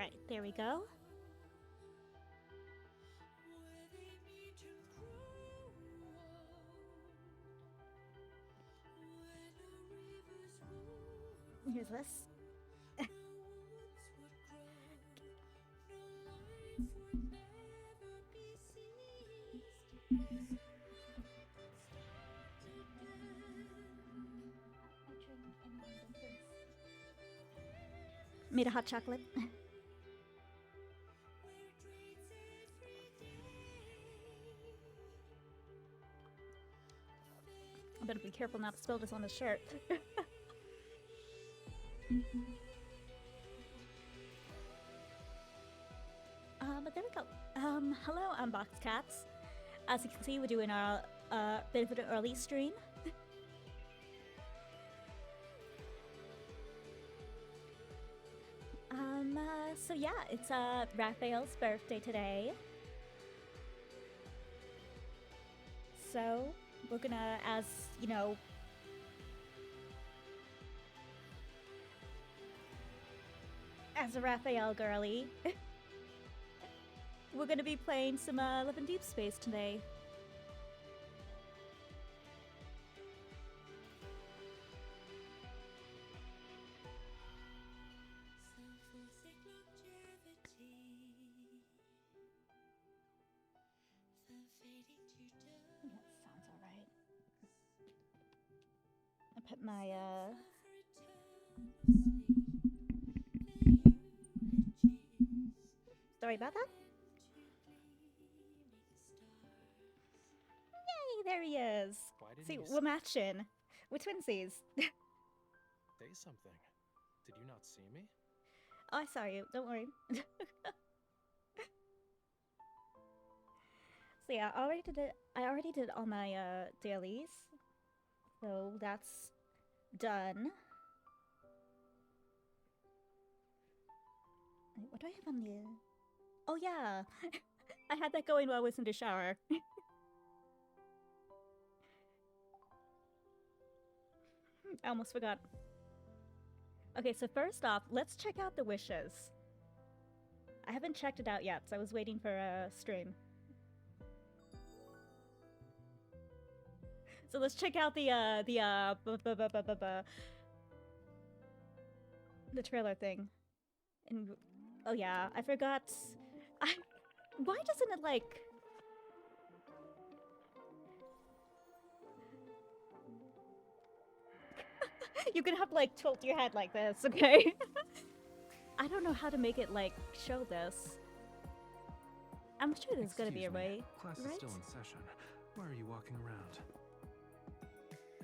Right, there we go. Here's this. Made a hot chocolate. I better be careful not to spill this on the shirt. But there we go. Hello, Unboxed Cats. As you can see, we're doing our bit of an early stream. So yeah, it's Raphael's birthday today. So we're gonna, as you know, as a Raphael girly, we're gonna be playing some Love in Deep Space today. That sounds alright. I put my sorry about that. Yay, there he is. See, we're matching. We're twinsies. Say something. Did you not see me? Oh, I saw you. Don't worry. So yeah, I already did all my dailies. So that's done. Wait, what do I have on the... Oh yeah! I had that going while I was in the shower. I almost forgot. Okay, so first off, let's check out the wishes. I haven't checked it out yet, so I was waiting for a stream. So let's check out the trailer thing. And oh yeah, I forgot. Why doesn't it like? You're gonna have to like tilt your head like this, okay? I don't know how to make it like show this. I'm sure there's gonna be a way. Class right? is still in session. Why are you walking around?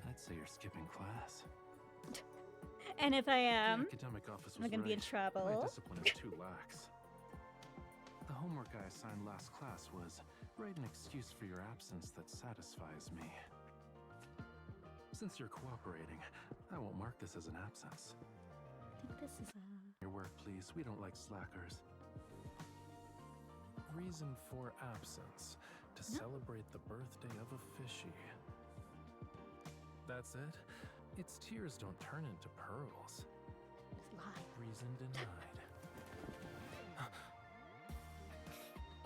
I'd say you're skipping class. And if I am, the academic office was I'm gonna be in right. My trouble. discipline is too lax. The homework I assigned last class was write an excuse for your absence that satisfies me. Since you're cooperating, I won't mark this as an absence. I think this is Your work, please. We don't like slackers. Reason for absence: to celebrate the birthday of a fishy. That's it? Its tears don't turn into pearls. It's live. Reason denied.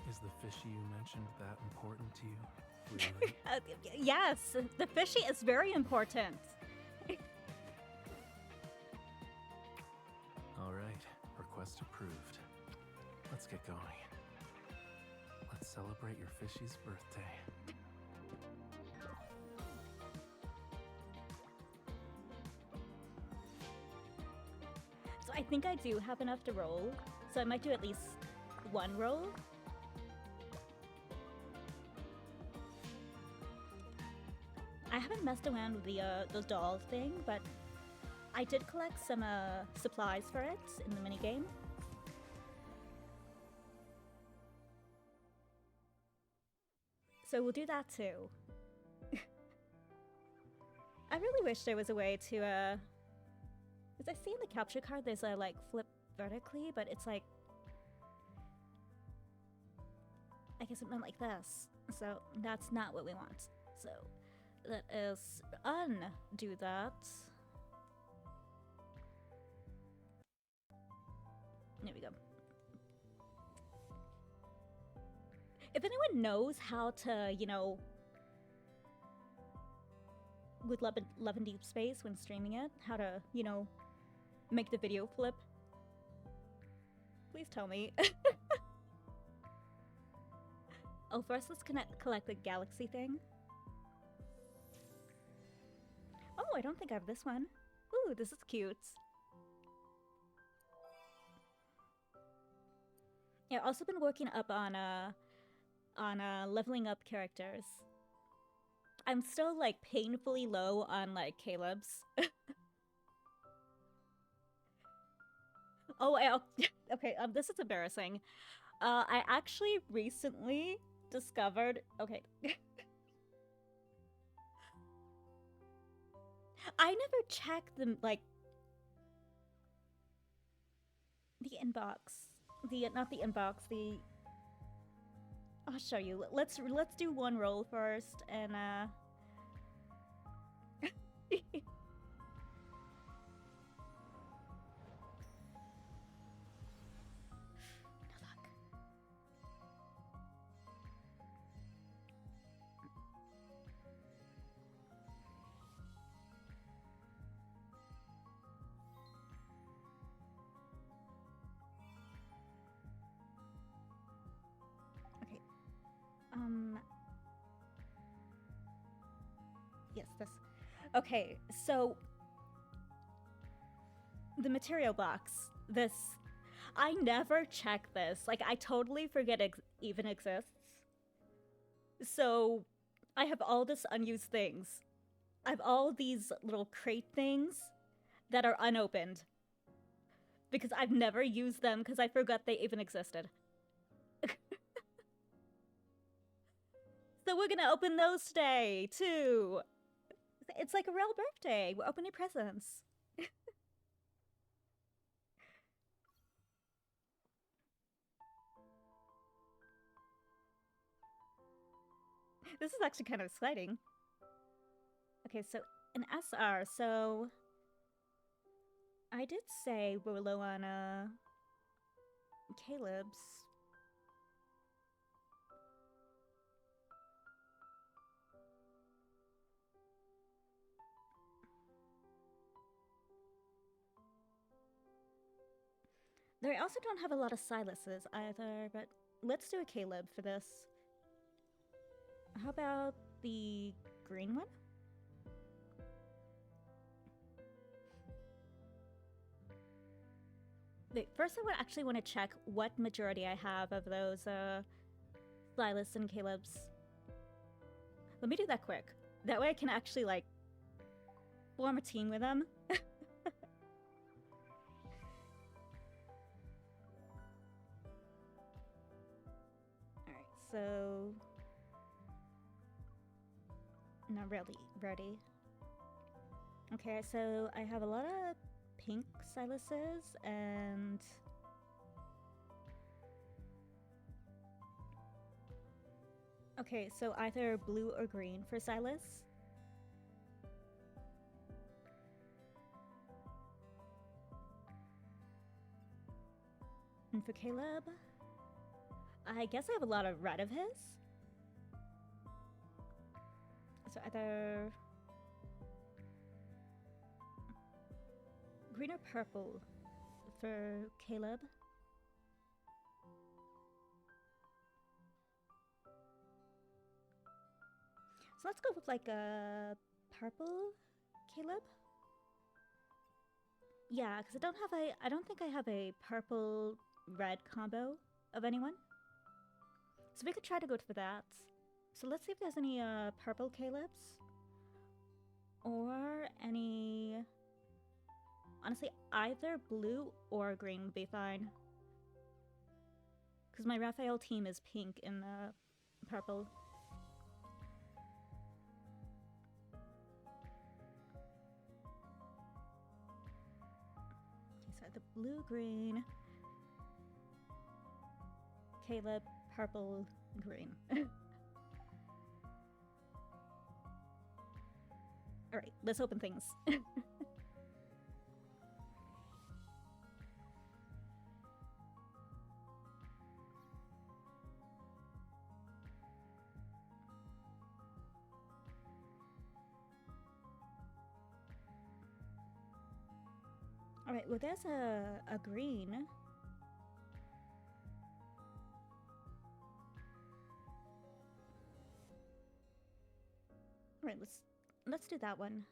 Is the fishy you mentioned that important to you? Really? Yes, the fishy is very important. All right, request approved. Let's get going. Let's celebrate your fishy's birthday. So I think I do have enough to roll, so I might do at least one roll. I haven't messed around with the those dolls thing, but I did collect some supplies for it in the minigame. So we'll do that too. I really wish there was a way to because I see in the capture card there's a like flip vertically, but it's like I guess it went like this. So that's not what we want. So let us undo that. There we go. If anyone knows how to, you know, with Love in Deep Space when streaming it, how to, you know, make the video flip, please tell me. Oh, first let's collect the galaxy thing. Oh, I don't think I have this one. Ooh, this is cute. Yeah, I've also been working up on leveling up characters. I'm still like painfully low on like Caleb's. Oh, okay. This is embarrassing. I actually recently discovered. Okay. I never checked the like the inbox. The not the inbox. The I'll show you. Let's do one roll first, and yes, this. Okay, so the material box. This, I never check this. Like, I totally forget it even exists. So, I have all this unused things. I have all these little crate things that are unopened because I've never used them because I forgot they even existed. So we're gonna open those today, too. It's like a real birthday. We're opening presents. This is actually kind of exciting. Okay, so an SR. So I did say we're low on Caleb's. They also don't have a lot of Silas's either, but let's do a Caleb for this. How about the green one? Wait, first I would actually want to check what majority I have of those Silas and Caleb's. Let me do that quick. That way I can actually like form a team with them. Alright, so not really ready. Okay, so I have a lot of pink Silas's and okay, so either blue or green for Silas. And for Caleb, I guess I have a lot of red of his. So either green or purple for Caleb. So let's go with like a purple Caleb. Yeah, because I don't think I have a purple red combo of anyone. So we could try to go for that. So let's see if there's any purple Caleb's. Or any... Honestly, either blue or green would be fine. Because my Rafayel team is pink and purple. Okay, so the blue, green, Caleb, purple, green. Alright, let's open things. Alright, well there's a green. Alright, let's do that one.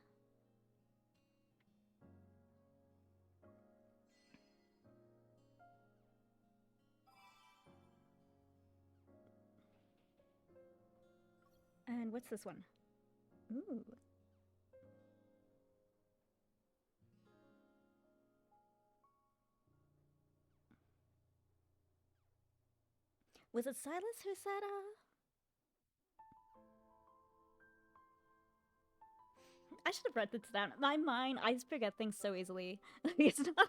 And what's this one? Ooh. Was it Silas who said, I should have read this down. My mind, I forget things so easily. It's not even... I'm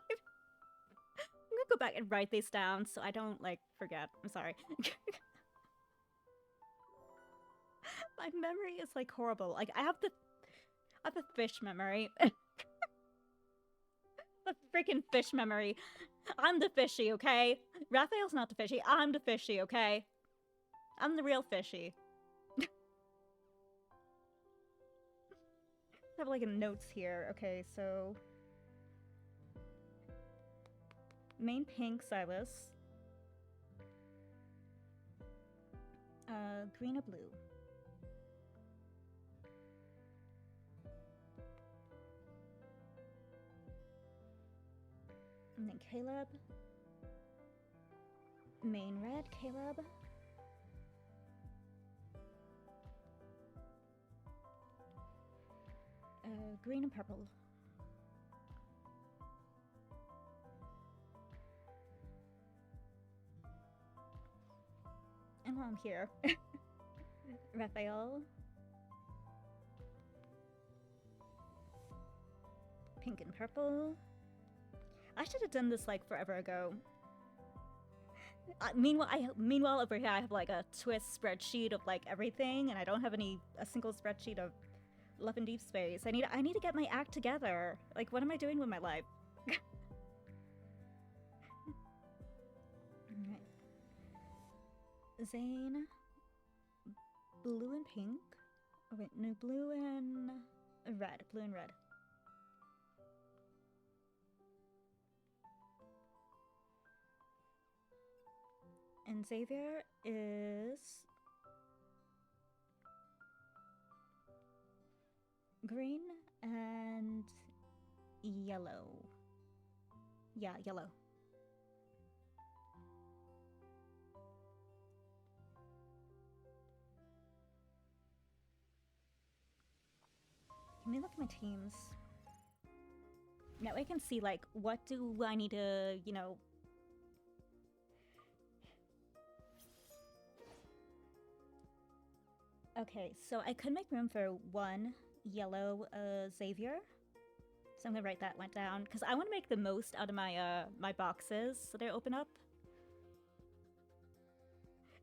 gonna go back and write these down so I don't, like, forget. I'm sorry. My memory is, like, horrible. Like, I have a fish memory. A freaking fish memory. I'm the fishy, okay? Raphael's not the fishy. I'm the fishy, okay? I'm the real fishy. I have like a notes here. Okay, so main pink Silas. Green or blue? And then Caleb. Main red, Caleb. Green and purple. And while I'm here, Rafayel. Pink and purple. I should have done this like forever ago. Meanwhile, over here I have like a twist spreadsheet of like everything, and I don't have a single spreadsheet of Love in Deep Space. I need to get my act together. Like, what am I doing with my life? Alright. Zane. Blue and pink. Oh wait, no, blue and red. Blue and red. And Xavier is green and yellow. Yeah, yellow. Let me look at my teams. Now I can see, like, what do I need to, you know... Okay, so I could make room for one yellow Xavier. So I'm gonna write that one down, because I want to make the most out of my my boxes so they open up.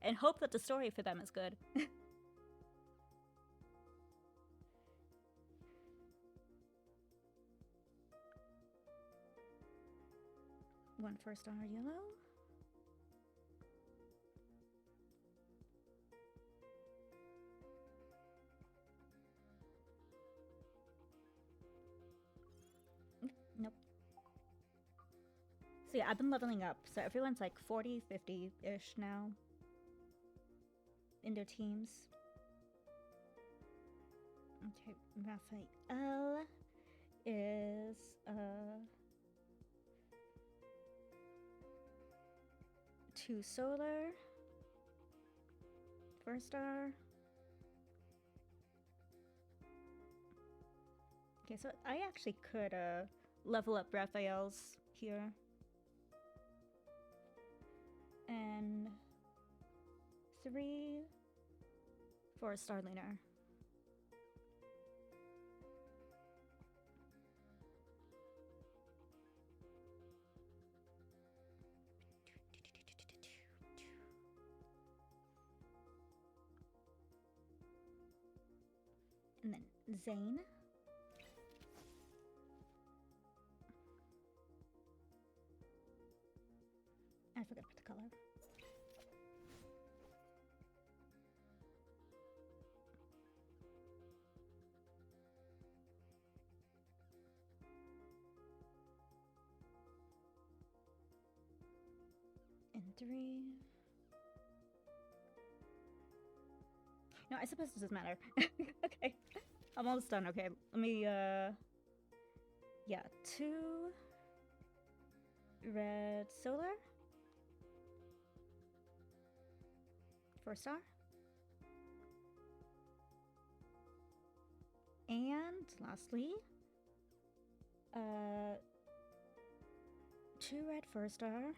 And hope that the story for them is good. One 4-star yellow. Nope. So yeah, I've been leveling up. So everyone's like 40, 50-ish now in their teams. Okay, Raphael is 2 solar, 4-star. Okay, so I actually could level up Raphael's here. And 3 for a Starliner. And then Zane. I forgot to put the color. 3. No, I suppose it doesn't matter. Okay. I'm almost done. Okay, let me, yeah, 2 red solar. 4 star. And lastly, 2 red 4 star.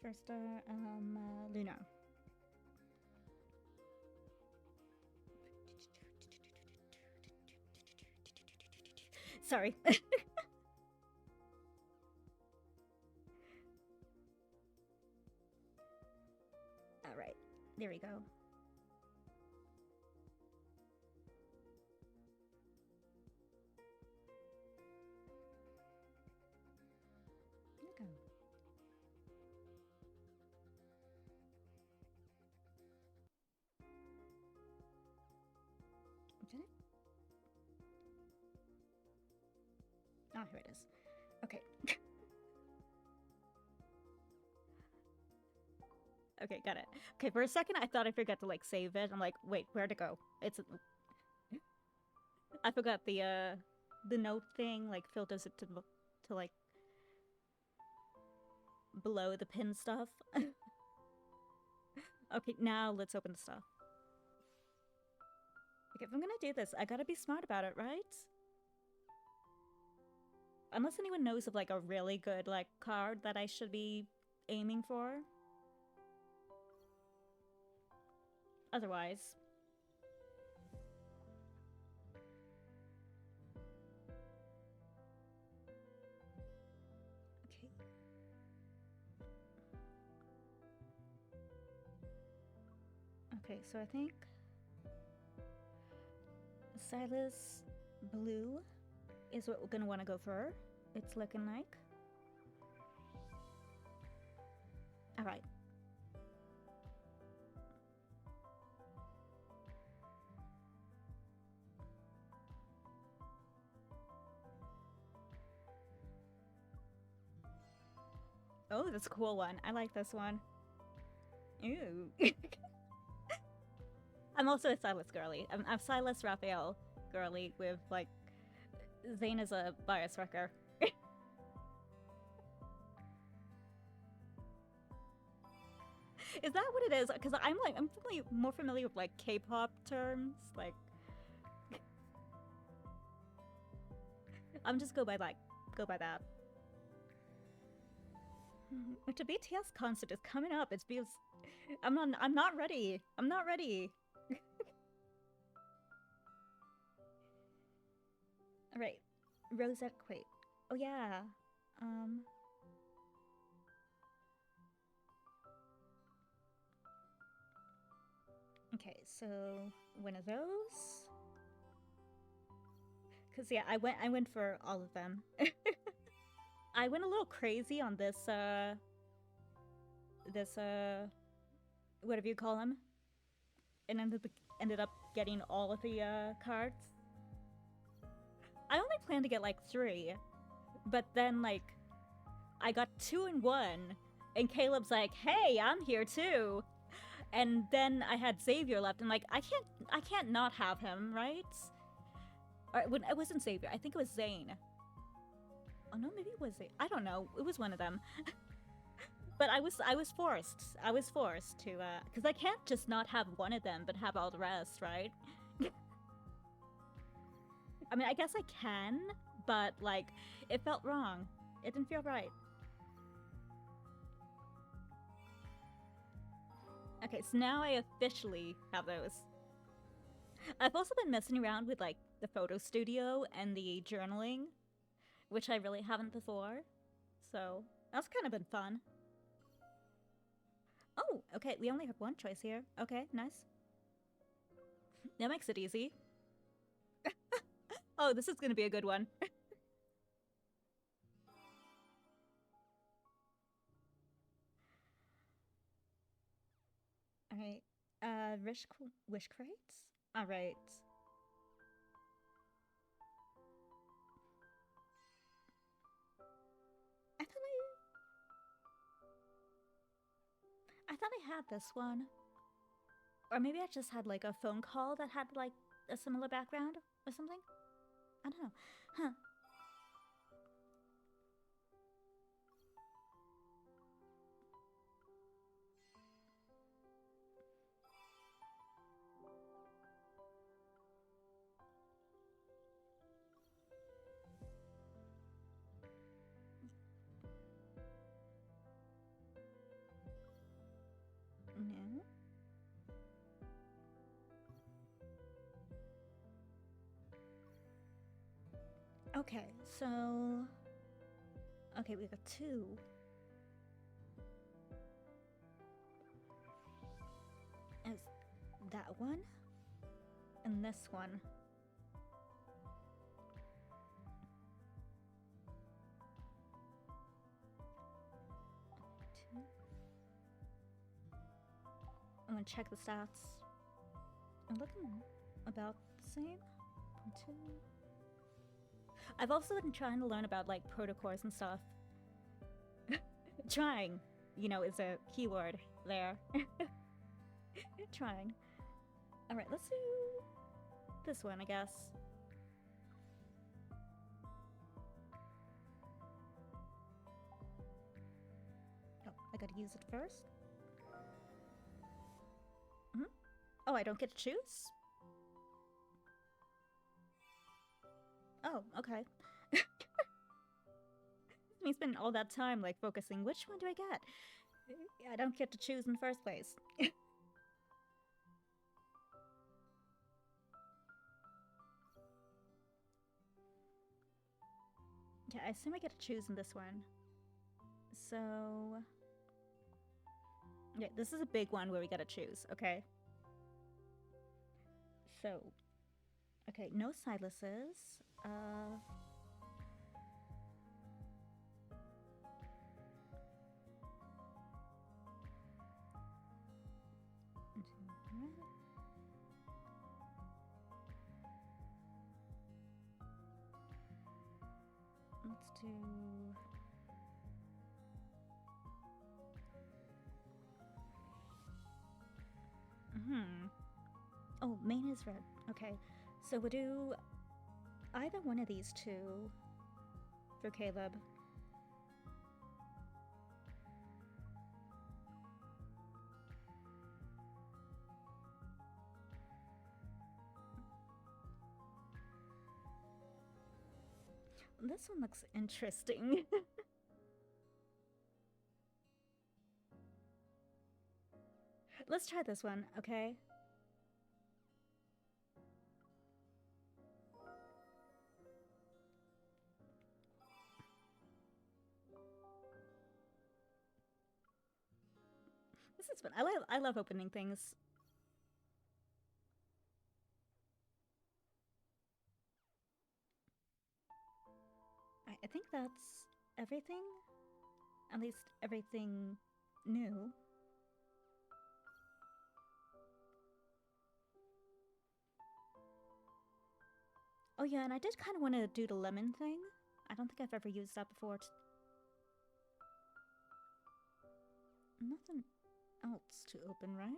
4 star, Luna. Sorry. All right, there we go. Did it? Oh, here it is. Okay. Okay, got it. Okay, for a second I thought I forgot to like save it. I'm like, wait, where'd it go? It's I forgot the note thing like filters it to like below the pin stuff. Okay, now let's open the stuff. Okay, if I'm gonna do this, I gotta be smart about it, right? Unless anyone knows of like a really good like card that I should be aiming for. Otherwise. Okay. Okay, so I think Silas Blue is what we're gonna want to go for. It's looking like. All right. Oh, that's a cool one. I like this one. Ooh. I'm also a Silas girly. I'm Silas Rafayel girly with like Zane is a bias wrecker. Is that what it is? Because I'm more familiar with like K-pop terms. Like, I'm just go by that. But the BTS concert is coming up. It's because I'm not ready. I'm not ready. All right, Rosette Quake. Oh yeah. Okay, so one of those. Cause yeah, I went for all of them. I went a little crazy on this whatever you call them, and ended up getting all of the cards. I only planned to get like 3, but then like I got 2 in 1, and Caleb's like, "Hey, I'm here too," and then I had Xavier left, and like I can't not have him, right? Or it wasn't Xavier. I think it was Zane. Oh no, maybe it was Zane. I don't know. It was one of them. But I was forced. I was forced to because I can't just not have one of them, but have all the rest, right? I mean, I guess I can, but like it felt wrong. It didn't feel right. Okay, so now I officially have those. I've also been messing around with like the photo studio and the journaling, which I really haven't before. So that's kind of been fun. Oh, okay, we only have one choice here. Okay, nice. That makes it easy. Oh, this is gonna be a good one. Alright, wish crates? Alright. I had this one. Or maybe I just had like a phone call that had like a similar background or something. I don't know. Huh. No. Okay, so... Okay, we got two. Is that one? And this one. Two. I'm gonna check the stats. I'm looking about the same. Two. I've also been trying to learn about like protocors and stuff. Trying, you know, is a keyword there. Trying. Alright, let's do this one, I guess. Oh, I gotta use it first. Oh, I don't get to choose? Oh, okay. Me spending all that time like focusing, which one do I get? I don't get to choose in the first place. Yeah, I assume I get to choose in this one. So... yeah, this is a big one where we gotta choose, okay? So... okay, no silences. Let's do... Oh, main is red. Okay, so we'll do either one of these two for Caleb. This one looks interesting. Let's try this one, okay? This is fun. I love opening things. I think that's everything. At least everything new. Oh yeah, and I did kind of want to do the lemon thing. I don't think I've ever used that before. Nothing else to open, right?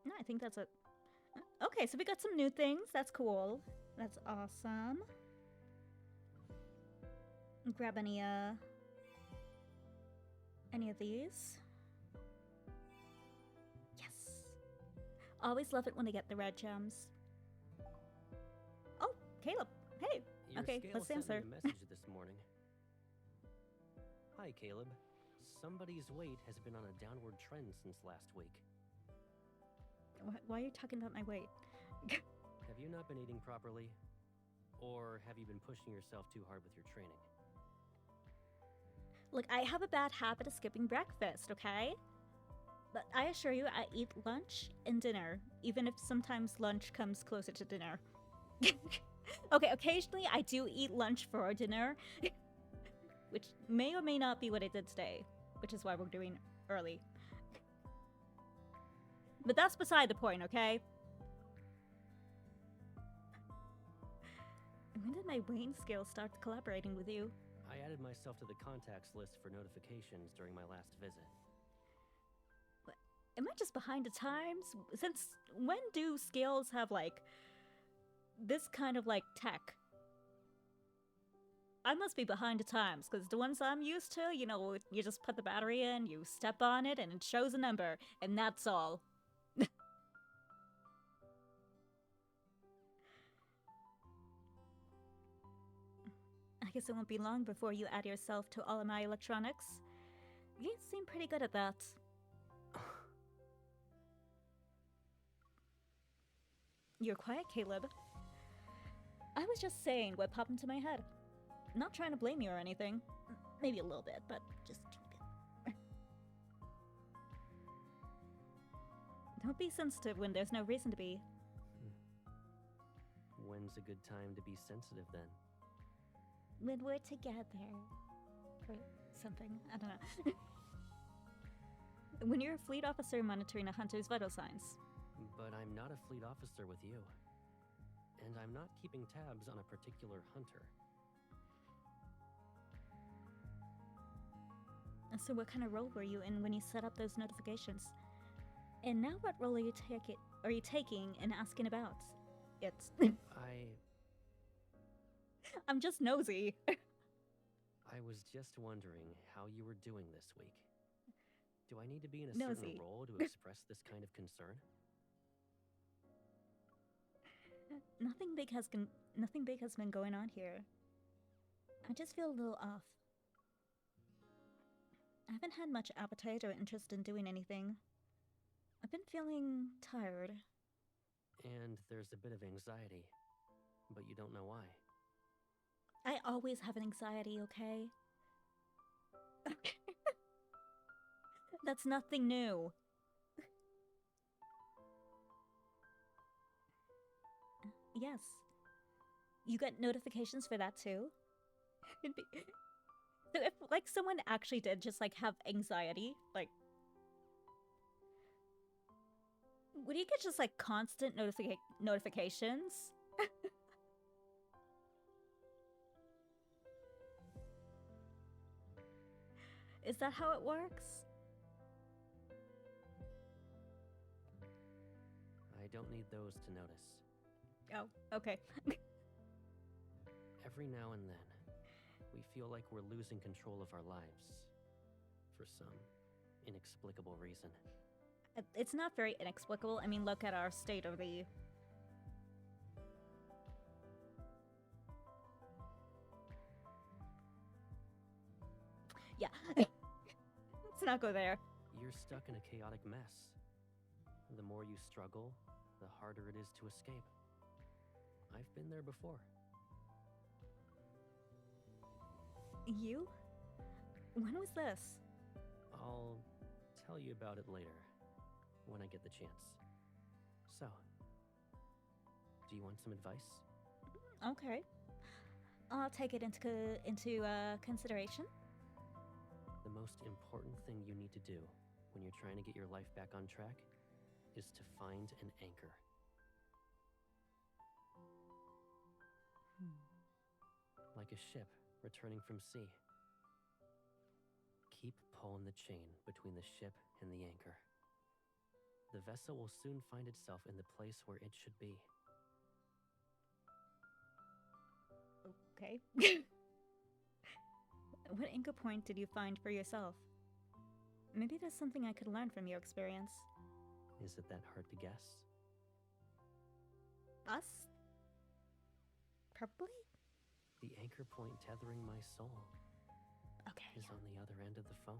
No, I think that's it. Okay, so we got some new things. That's cool. That's awesome. Grab any of these. Yes. Always love it when they get the red gems. Oh, Caleb. Hey. Your okay, scale let's sent answer. me a message this morning. Hi, Caleb. Somebody's weight has been on a downward trend since last week. Why are you talking about my weight? Have you not been eating properly? Or have you been pushing yourself too hard with your training? Look, I have a bad habit of skipping breakfast, okay? But I assure you, I eat lunch and dinner, even if sometimes lunch comes closer to dinner. Okay, occasionally I do eat lunch for dinner, which may or may not be what I did today, which is why we're doing early. But that's beside the point, okay? When did my Wayne skills start collaborating with you? I added myself to the contacts list for notifications during my last visit. Am I just behind the times? Since when do scales have, like, this kind of, like, tech? I must be behind the times, because the ones I'm used to, you know, you just put the battery in, you step on it, and it shows a number, and that's all. I guess it won't be long before you add yourself to all of my electronics. You seem pretty good at that. You're quiet, Caleb. I was just saying what popped into my head. Not trying to blame you or anything. Maybe a little bit, but just a bit. Don't be sensitive when there's no reason to be. When's a good time to be sensitive then? When we're together. Or something. I don't know. When you're a fleet officer monitoring a hunter's vital signs. But I'm not a fleet officer with you. And I'm not keeping tabs on a particular hunter. So what kind of role were you in when you set up those notifications? And now what role are you taking and asking about? It's... I'm just nosy. I was just wondering how you were doing this week. Do I need to be in a certain role to express this kind of concern? Nothing big has been going on here. I just feel a little off. I haven't had much appetite or interest in doing anything. I've been feeling tired. And there's a bit of anxiety, but you don't know why. I always have an anxiety, okay? That's nothing new. Yes. You get notifications for that too? So if, like, someone actually did just, like, have anxiety, like... Would you get just, like, constant notifications? Is that how it works? I don't need those to notice. Oh, okay. Every now and then, we feel like we're losing control of our lives. For some inexplicable reason. It's not very inexplicable. I mean, look at our state of the... Yeah. Let's not go there. You're stuck in a chaotic mess. The more you struggle, the harder it is to escape. I've been there before. You? When was this? I'll tell you about it later, when I get the chance. So, do you want some advice? Okay. I'll take it into consideration. The most important thing you need to do when you're trying to get your life back on track is to find an anchor. Like a ship returning from sea. Keep pulling the chain between the ship and the anchor. The vessel will soon find itself in the place where it should be. Okay. What anchor point did you find for yourself? Maybe there's something I could learn from your experience. Is it that hard to guess? Us? Probably? The anchor point tethering my soul Okay. is on the other end of the phone.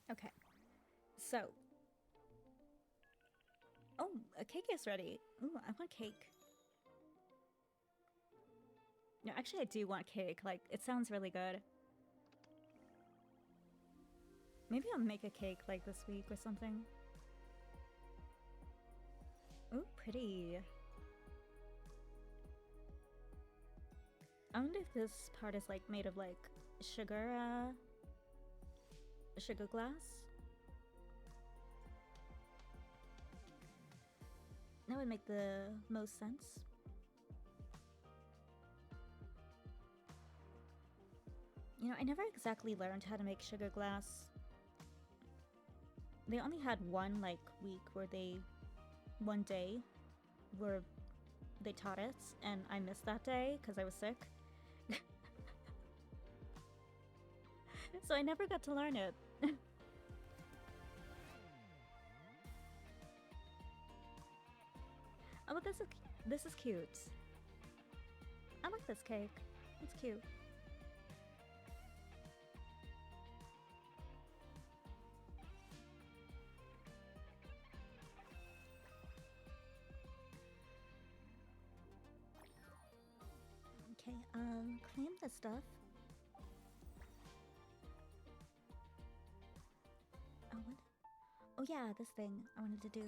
Okay. So. Oh, a cake is ready. Ooh, I want cake. No, actually I do want cake. Like, it sounds really good. Maybe I'll make a cake, like, this week or something. Ooh, pretty. I wonder if this part is, like, made of, like, sugar, sugar glass. That would make the most sense. You know, I never exactly learned how to make sugar glass. They only had one, like, week where one day where they taught it, and I missed that day because I was sick. So I never got to learn it. Oh, but this is cute. I like this cake. It's cute. Okay, claim this stuff. Oh, what? Oh yeah, this thing I wanted to do.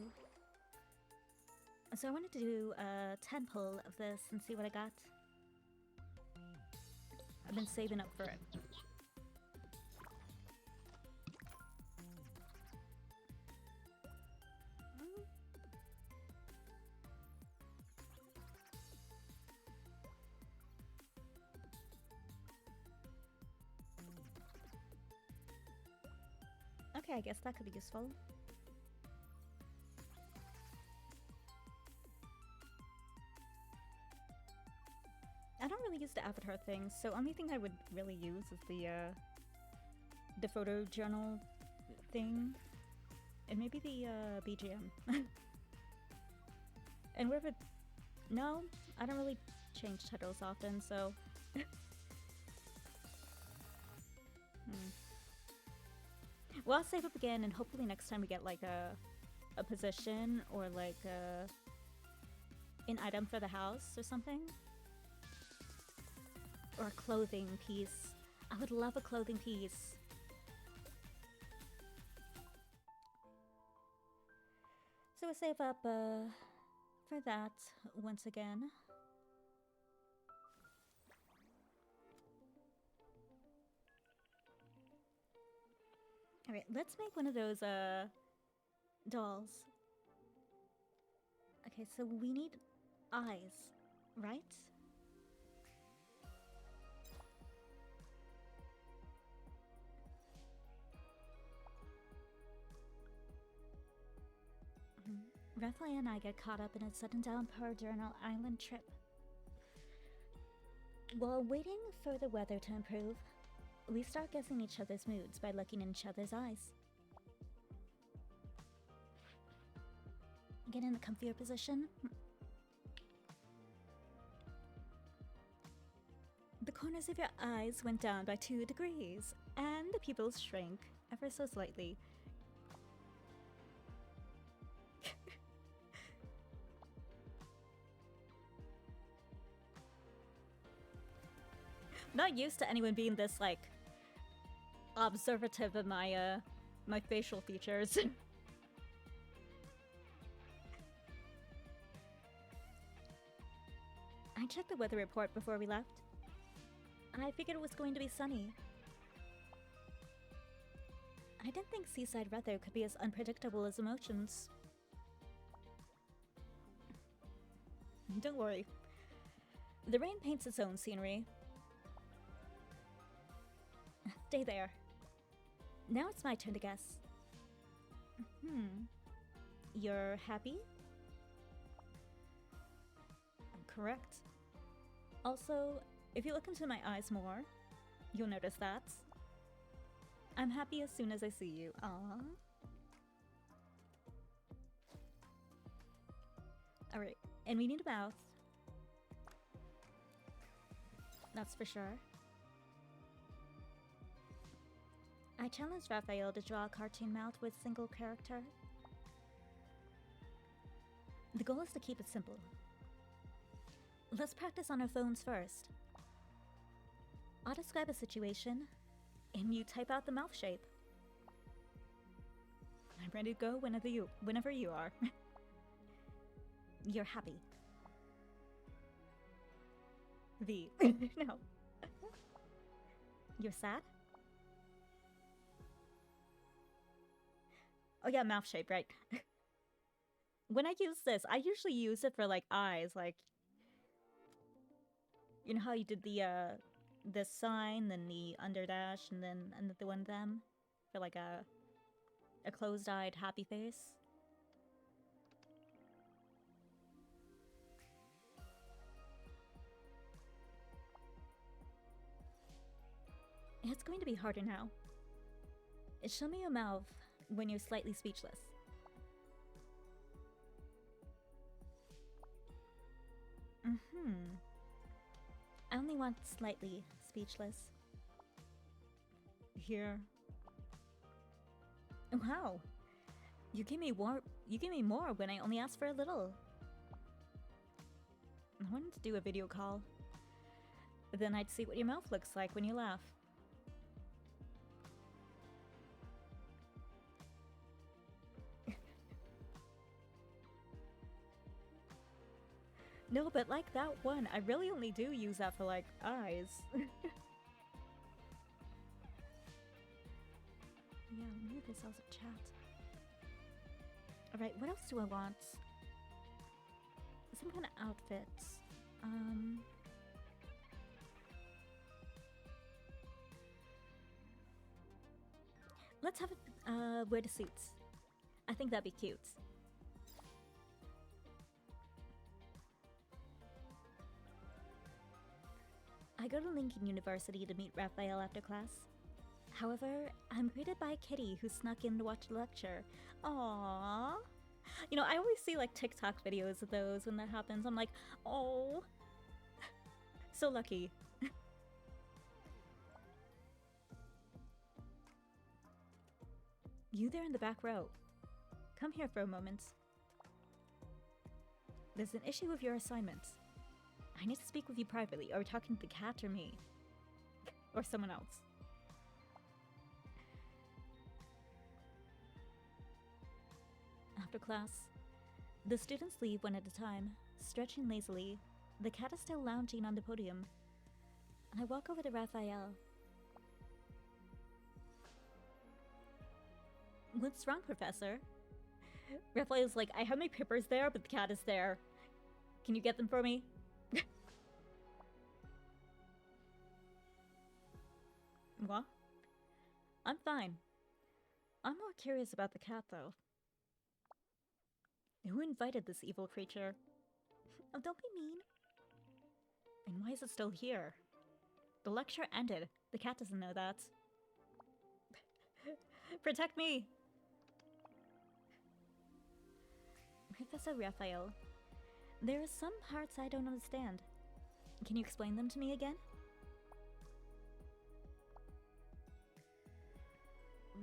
So I wanted to do a 10 pull of this and see what I got. I've been saving up for it. Okay, I guess that could be useful. I don't really use the avatar thing, so only thing I would really use is the photo journal thing, and maybe the BGM. And wherever, no, I don't really change titles often, so. Well, I'll save up again, and hopefully next time we get like a position or like an item for the house or something. Or a clothing piece. I would love a clothing piece. So we'll save up for that once again. Alright, let's make one of those dolls. Okay, so we need eyes, right? Rafayel and I get caught up in a sudden downpour during our island trip. While waiting for the weather to improve, we start guessing each other's moods by looking in each other's eyes. Get in a comfier position. The corners of your eyes went down by 2 degrees, and the pupils shrank ever so slightly. Not used to anyone being this, like, observative of my, my facial features. I checked the weather report before we left. I figured it was going to be sunny. I didn't think seaside weather could be as unpredictable as emotions. Don't worry. The rain paints its own scenery. Stay there. Now it's my turn to guess. You're happy? Correct. Also, if you look into my eyes more, you'll notice that. I'm happy as soon as I see you. Aww. Alright, and we need a mouth. That's for sure. I challenged Rafayel to draw a cartoon mouth with single character. The goal is to keep it simple. Let's practice on our phones first. I'll describe a situation, and you type out the mouth shape. I'm ready to go whenever you are. You're happy. V. No. You're sad? Oh yeah, mouth shape, right. When I use this, I usually use it for like eyes, like you know how you did the sign, then the underdash, and then another one of them for like a closed-eyed happy face. It's going to be harder now. Show me your mouth when you're slightly speechless. I only want slightly speechless. Here. Wow. You gave me more when I only asked for a little. I wanted to do a video call. Then I'd see what your mouth looks like when you laugh. No, but like that one, I really only do use that for like eyes. Yeah, maybe this also chat. Alright, what else do I want? Some kind of outfit. Let's have it wear the suits. I think that'd be cute. I go to Lincoln University to meet Raphael after class. However, I'm greeted by a kitty who snuck in to watch the lecture. Aww. You know, I always see like TikTok videos of those when that happens. I'm like, oh, so lucky. You there in the back row. Come here for a moment. There's an issue with your assignment. I need to speak with you privately. Are we talking to the cat or me? Or someone else? After class, the students leave one at a time, stretching lazily. The cat is still lounging on the podium. I walk over to Raphael. What's wrong, Professor? Raphael's like, I have my papers there, but the cat is there. Can you get them for me? What? I'm fine. I'm more curious about the cat, though. Who invited this evil creature? Oh, don't be mean. And why is it still here? The lecture ended. The cat doesn't know that. Protect me! Professor Raphael, there are some parts I don't understand. Can you explain them to me again?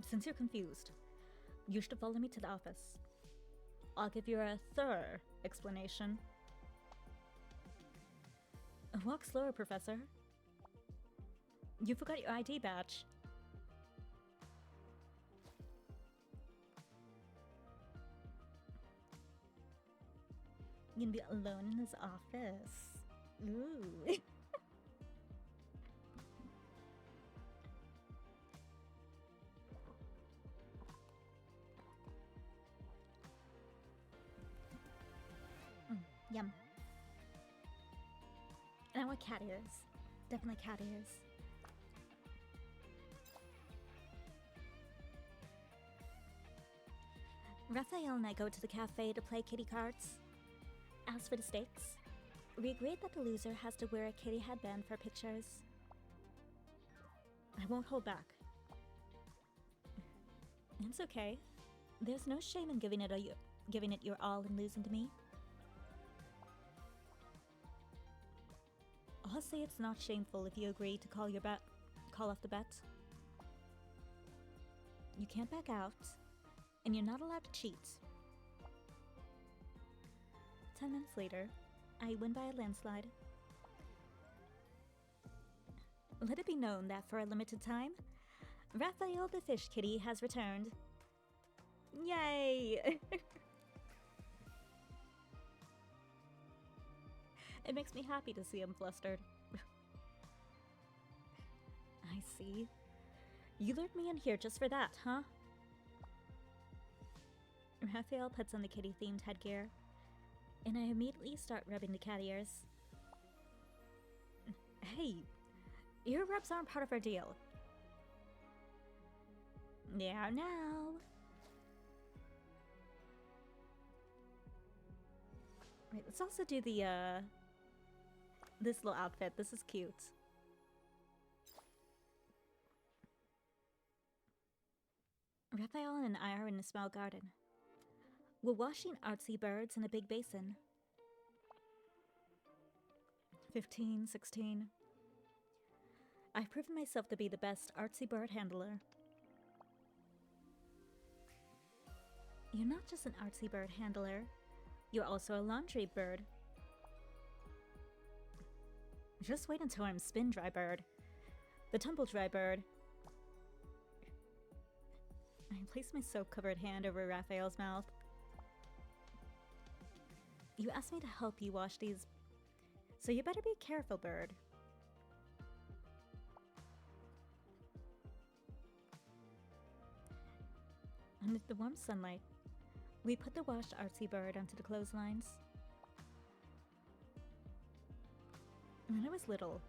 Since you're confused, you should follow me to the office. I'll give you a thorough explanation. Walk slower, Professor. You forgot your ID badge. You're gonna be alone in his office. Ooh. Yum. And I want cat ears. Definitely cat ears. Raphael and I go to the cafe to play kitty cards. As for the stakes, we agreed that the loser has to wear a kitty headband for pictures. I won't hold back. It's okay. There's no shame in giving it your all and losing to me. I'll say it's not shameful if you agree to call off the bet. You can't back out, and you're not allowed to cheat. 10 minutes later, I win by a landslide. Let it be known that for a limited time, Raphael the fish kitty has returned. Yay! It makes me happy to see him flustered. I see. You lured me in here just for that, huh? Raphael puts on the kitty-themed headgear, and I immediately start rubbing the cat ears. Hey, ear rubs aren't part of our deal. Yeah, now. Right, let's also do the, this little outfit. This is cute. Raphael and I are in a small garden. We're washing artsy birds in a big basin. 15, 16. I've proven myself to be the best artsy bird handler. You're not just an artsy bird handler, you're also a laundry bird. Just wait until I'm spin dry bird. The tumble dry bird. I place my soap-covered hand over Raphael's mouth. You asked me to help you wash these, so you better be careful, bird. Under the warm sunlight, we put the washed artsy bird onto the clotheslines. When I was little,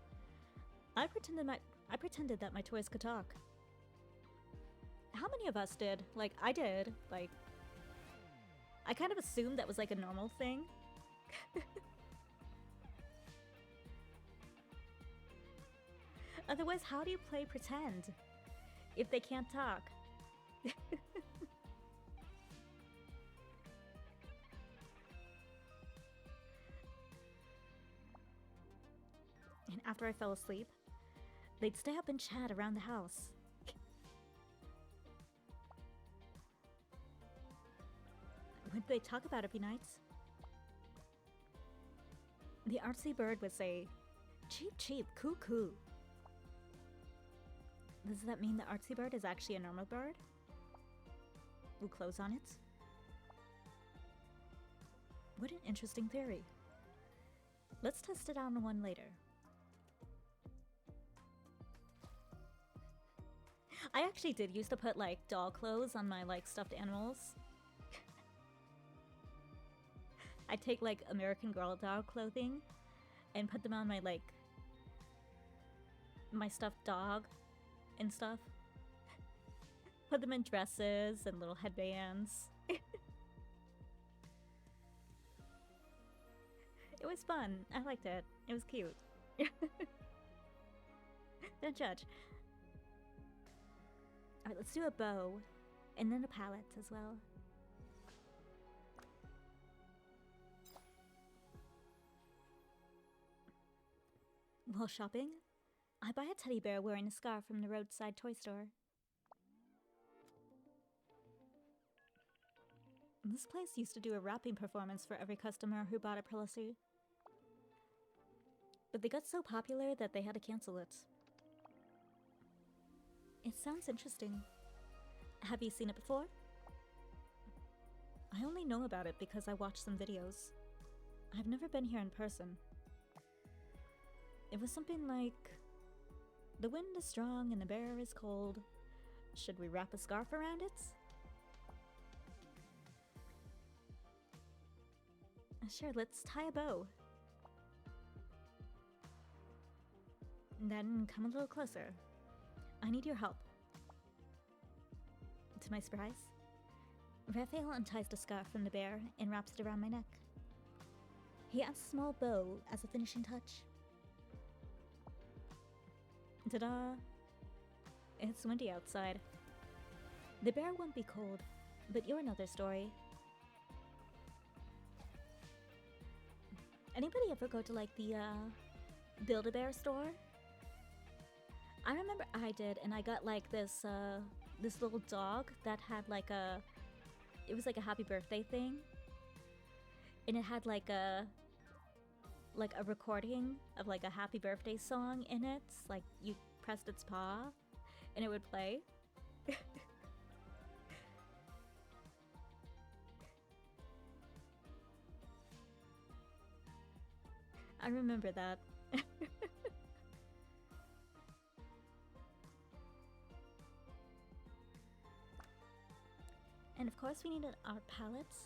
I pretended that my toys could talk. How many of us did? Like, I did. Like, I kind of assumed that was like a normal thing. Otherwise, how do you play pretend if they can't talk? And after I fell asleep, they'd stay up and chat around the house. What did they talk about every night? The artsy bird would say, "Cheep, cheep, coo, coo." Does that mean the artsy bird is actually a normal bird? With clothes on it? What an interesting theory. Let's test it out on one later. I actually did used to put like doll clothes on my like stuffed animals. I'd take like American Girl doll clothing and put them on my like my stuffed dog and stuff. Put them in dresses and little headbands. It was fun. I liked it. It was cute. Don't judge. Alright, let's do a bow and then a palette as well. While shopping, I buy a teddy bear wearing a scarf from the roadside toy store. This place used to do a rapping performance for every customer who bought a policy. But they got so popular that they had to cancel it. It sounds interesting. Have you seen it before? I only know about it because I watched some videos. I've never been here in person. It was something like, "The wind is strong and the bear is cold. Should we wrap a scarf around it?" Sure, let's tie a bow. Then come a little closer. I need your help. To my surprise, Raphael unties the scarf from the bear and wraps it around my neck. He adds a small bow as a finishing touch. Ta-da! It's windy outside. The bear won't be cold, but you're another story. Anybody ever go to like the Build-A-Bear store? I remember I did, and I got like this this little dog that had like it was like a happy birthday thing, and it had like a recording of like a happy birthday song in it. Like you pressed its paw, and it would play. I remember that. And of course, course we needed our palettes.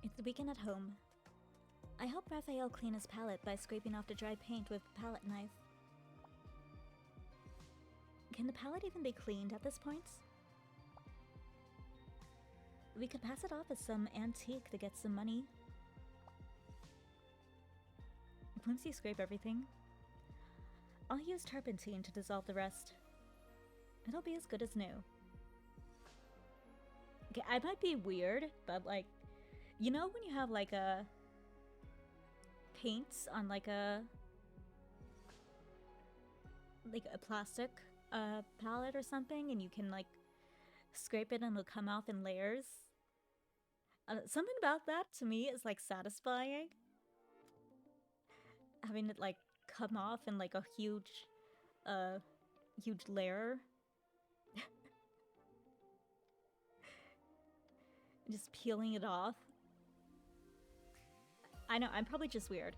It's the weekend at home. I help Raphael clean his palette by scraping off the dry paint with a palette knife. Can the palette even be cleaned at this point? We could pass it off as some antique to get some money. Once you scrape everything, I'll use turpentine to dissolve the rest. It'll be as good as new. Okay, I might be weird, but like, you know when you have like a paints on like a plastic palette or something, and you can like scrape it and it'll come off in layers? Something about that to me is like satisfying. Having it like come off in like a huge layer. Just peeling it off. I know, I'm probably just weird.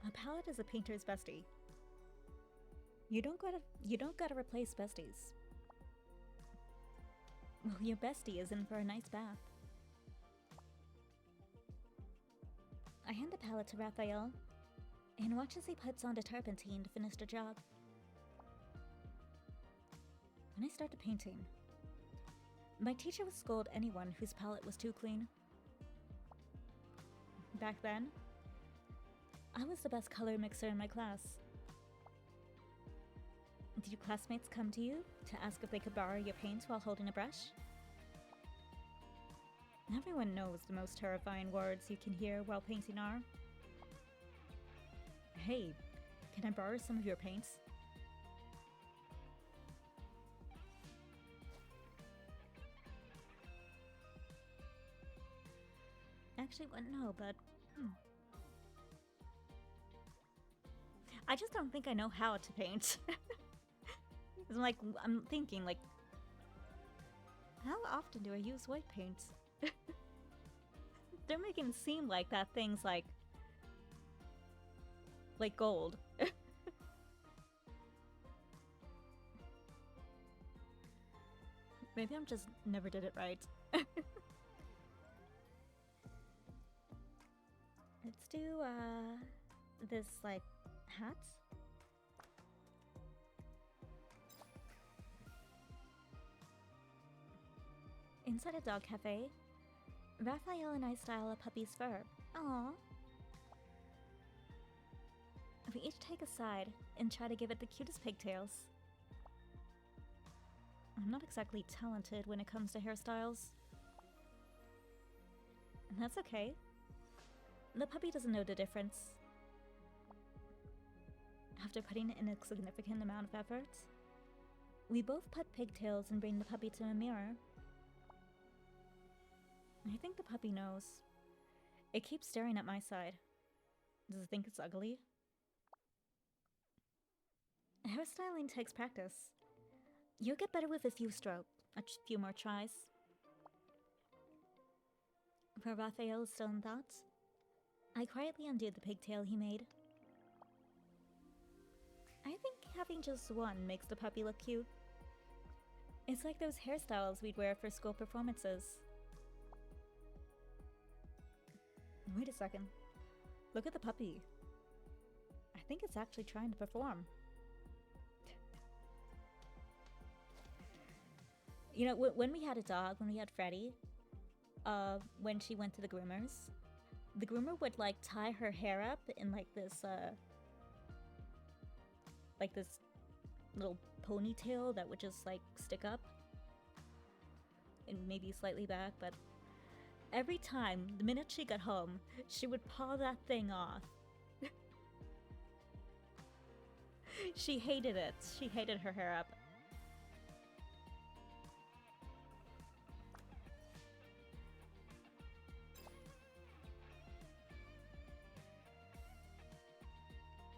A palette is a painter's bestie. You don't gotta replace besties. Well, your bestie is in for a nice bath. I hand the palette to Raphael and watch as he puts on the turpentine to finish the job. When I started painting, my teacher would scold anyone whose palette was too clean. Back then, I was the best color mixer in my class. Did your classmates come to you to ask if they could borrow your paints while holding a brush? Everyone knows the most terrifying words you can hear while painting are, "Hey, can I borrow some of your paints?" Actually, well, no, but I just don't think I know how to paint. I'm thinking, like, how often do I use white paint? They're making it seem like that thing's like gold. Maybe I'm just never did it right. Let's do this like hat. Inside a dog cafe, Raphael and I style a puppy's fur. Aww. We each take a side and try to give it the cutest pigtails. I'm not exactly talented when it comes to hairstyles. And that's okay. The puppy doesn't know the difference. After putting in a significant amount of effort, we both put pigtails and bring the puppy to a mirror. I think the puppy knows. It keeps staring at my side. Does it think it's ugly? Hairstyling takes practice. You'll get better with a few few more tries. For Raphael's still in thoughts, I quietly undo the pigtail he made. I think having just one makes the puppy look cute. It's like those hairstyles we'd wear for school performances. Wait a second. Look at the puppy. I think it's actually trying to perform. You know, when we had a dog, when we had Freddie, when she went to the groomer would like tie her hair up in like this little ponytail that would just like stick up and maybe slightly back, but every time, the minute she got home, she would paw that thing off. She hated it. She hated her hair up.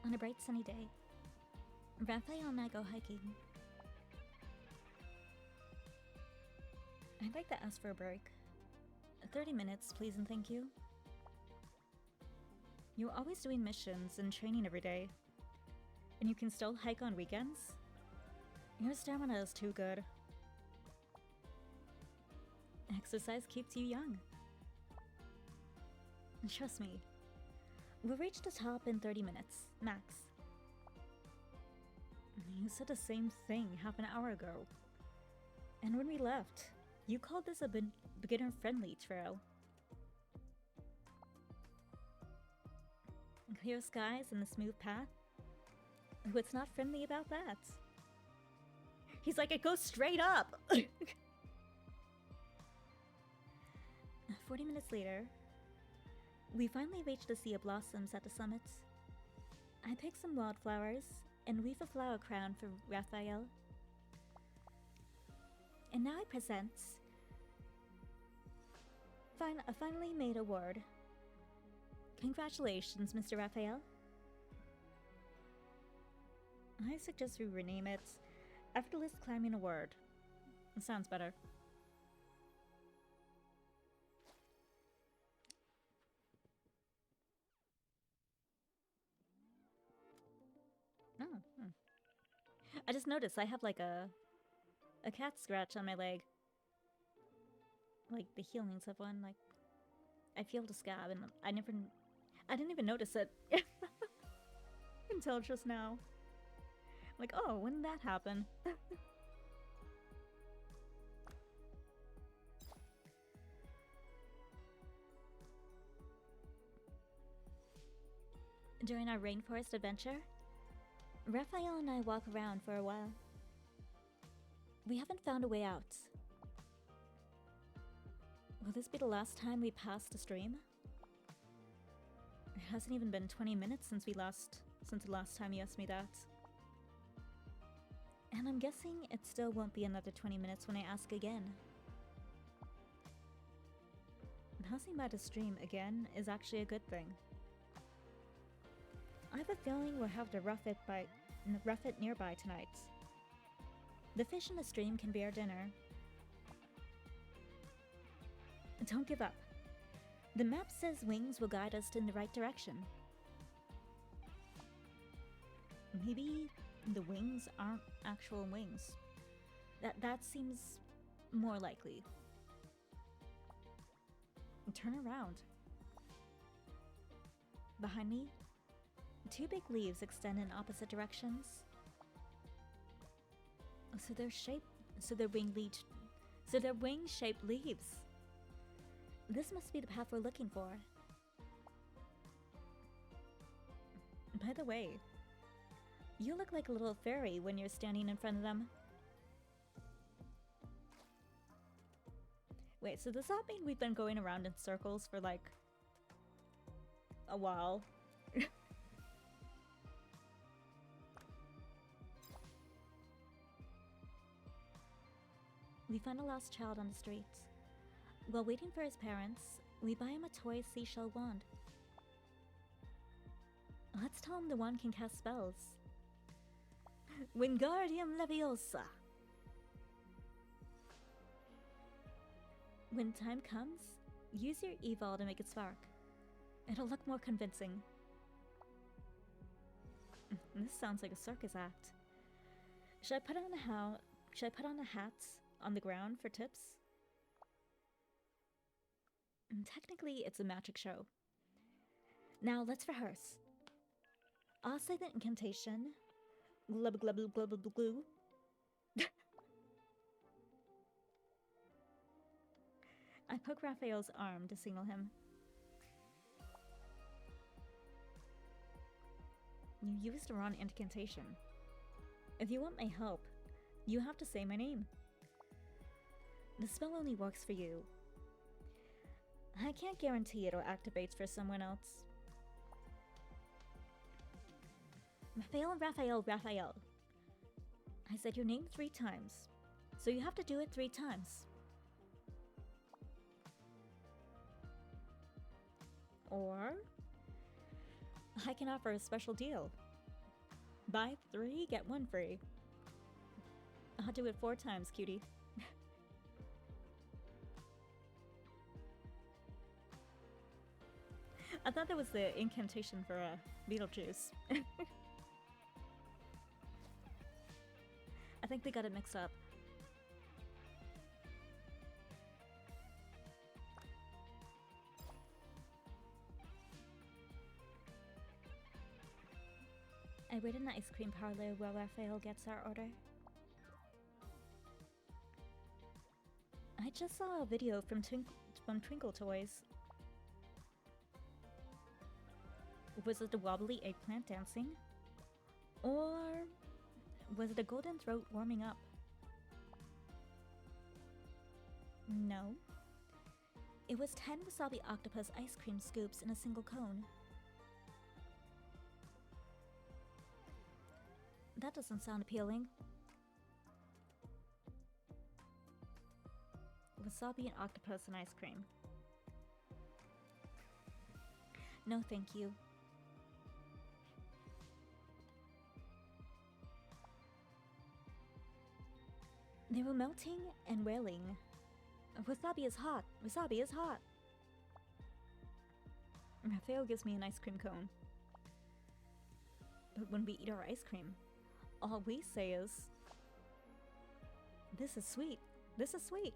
On a bright sunny day, Raphael and I go hiking. I'd like to ask for a break. 30 minutes, please and thank you. You're always doing missions and training every day. And you can still hike on weekends? Your stamina is too good. Exercise keeps you young. And trust me, we'll reach the top in 30 minutes, max. You said the same thing half an hour ago. And when we left, you called this a beginner-friendly trail. Clear skies and a smooth path? What's not friendly about that? He's like, it goes straight up! 40 minutes later, we finally reached the Sea of Blossoms at the summit. I picked some wildflowers and weave a flower crown for Rafayel. And now I present a finally made award. Congratulations, Mr. Rafayel. I suggest we rename it Effortless Climbing Award. It sounds better. Oh. I just noticed I have like a cat scratch on my leg. Like the healings of one. Like I feel the scab, and I didn't even notice it until just now. Like, oh, when did that happen? During our rainforest adventure, Raphael and I walk around for a while. We haven't found a way out. Will this be the last time we pass the stream? It hasn't even been 20 minutes since the last time you asked me that. And I'm guessing it still won't be another 20 minutes when I ask again. Passing by the stream again is actually a good thing. I have a feeling we'll have to rough it nearby tonight. The fish in the stream can be our dinner. Don't give up. The map says wings will guide us in the right direction. Maybe the wings aren't actual wings. That seems more likely. Turn around. Behind me, two big leaves extend in opposite directions. So they're wing-shaped leaves. This must be the path we're looking for. By the way, you look like a little fairy when you're standing in front of them. Wait, so does that mean we've been going around in circles for like a while? We find a lost child on the street. While waiting for his parents, we buy him a toy seashell wand. Let's tell him the wand can cast spells. Wingardium Leviosa! When time comes, use your evil to make it spark. It'll look more convincing. This sounds like a circus act. Should I put on a hat on the ground for tips? Technically, it's a magic show. Now, let's rehearse. I'll say the incantation. Glub glub glub glub glub glue. I poke Raphael's arm to signal him. You used the wrong incantation. If you want my help, you have to say my name. The spell only works for you. I can't guarantee it'll activate for someone else. Raphael, Raphael, Raphael. I said your name 3 times, so you have to do it 3 times. Or I can offer a special deal. Buy 3, get 1 free. I'll do it 4 times, cutie. I thought that was the incantation for Beetlejuice. I think they got it mixed up. I wait in the ice cream parlor while Raphael gets our order. I just saw a video from Twinkle Toys. Was it the wobbly eggplant dancing? Or was it a golden throat warming up? No. It was 10 wasabi octopus ice cream scoops in a single cone. That doesn't sound appealing. Wasabi and octopus and ice cream. No, thank you. They were melting and wailing. Wasabi is hot! Wasabi is hot! Rafayel gives me an ice cream cone. But when we eat our ice cream, all we say is, "This is sweet. This is sweet."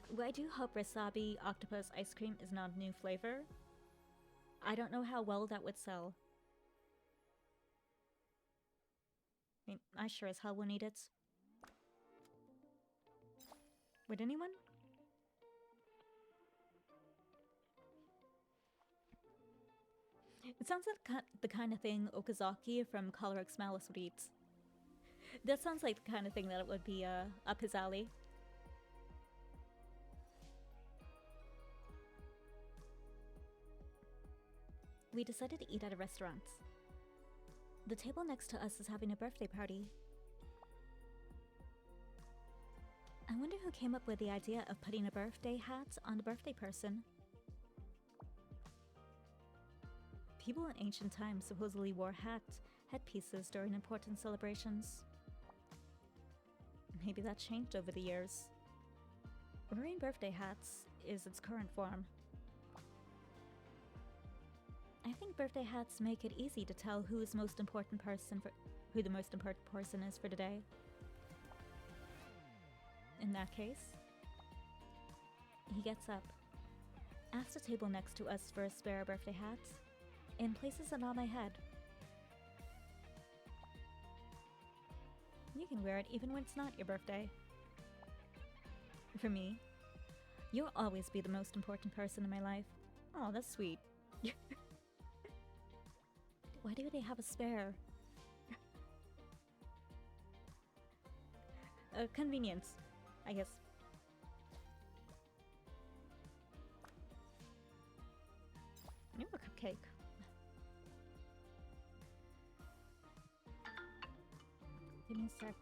Well, I do hope wasabi octopus ice cream is not a new flavor. I don't know how well that would sell. I mean, I sure as hell would eat it. Would anyone? It sounds like the kind of thing Okazaki from Color X Malice would eat. That sounds like the kind of thing that would be up his alley. We decided to eat at a restaurant. The table next to us is having a birthday party. I wonder who came up with the idea of putting a birthday hat on the birthday person. People in ancient times supposedly wore headpieces during important celebrations. Maybe that changed over the years. Wearing birthday hats is its current form. I think birthday hats make it easy to tell who the most important person is for today. In that case, he gets up, asks the table next to us for a spare birthday hat, and places it on my head. You can wear it even when it's not your birthday. For me, you'll always be the most important person in my life. Oh, that's sweet. Why do they have a spare? Convenience, I guess. New cupcake. Give me a sec.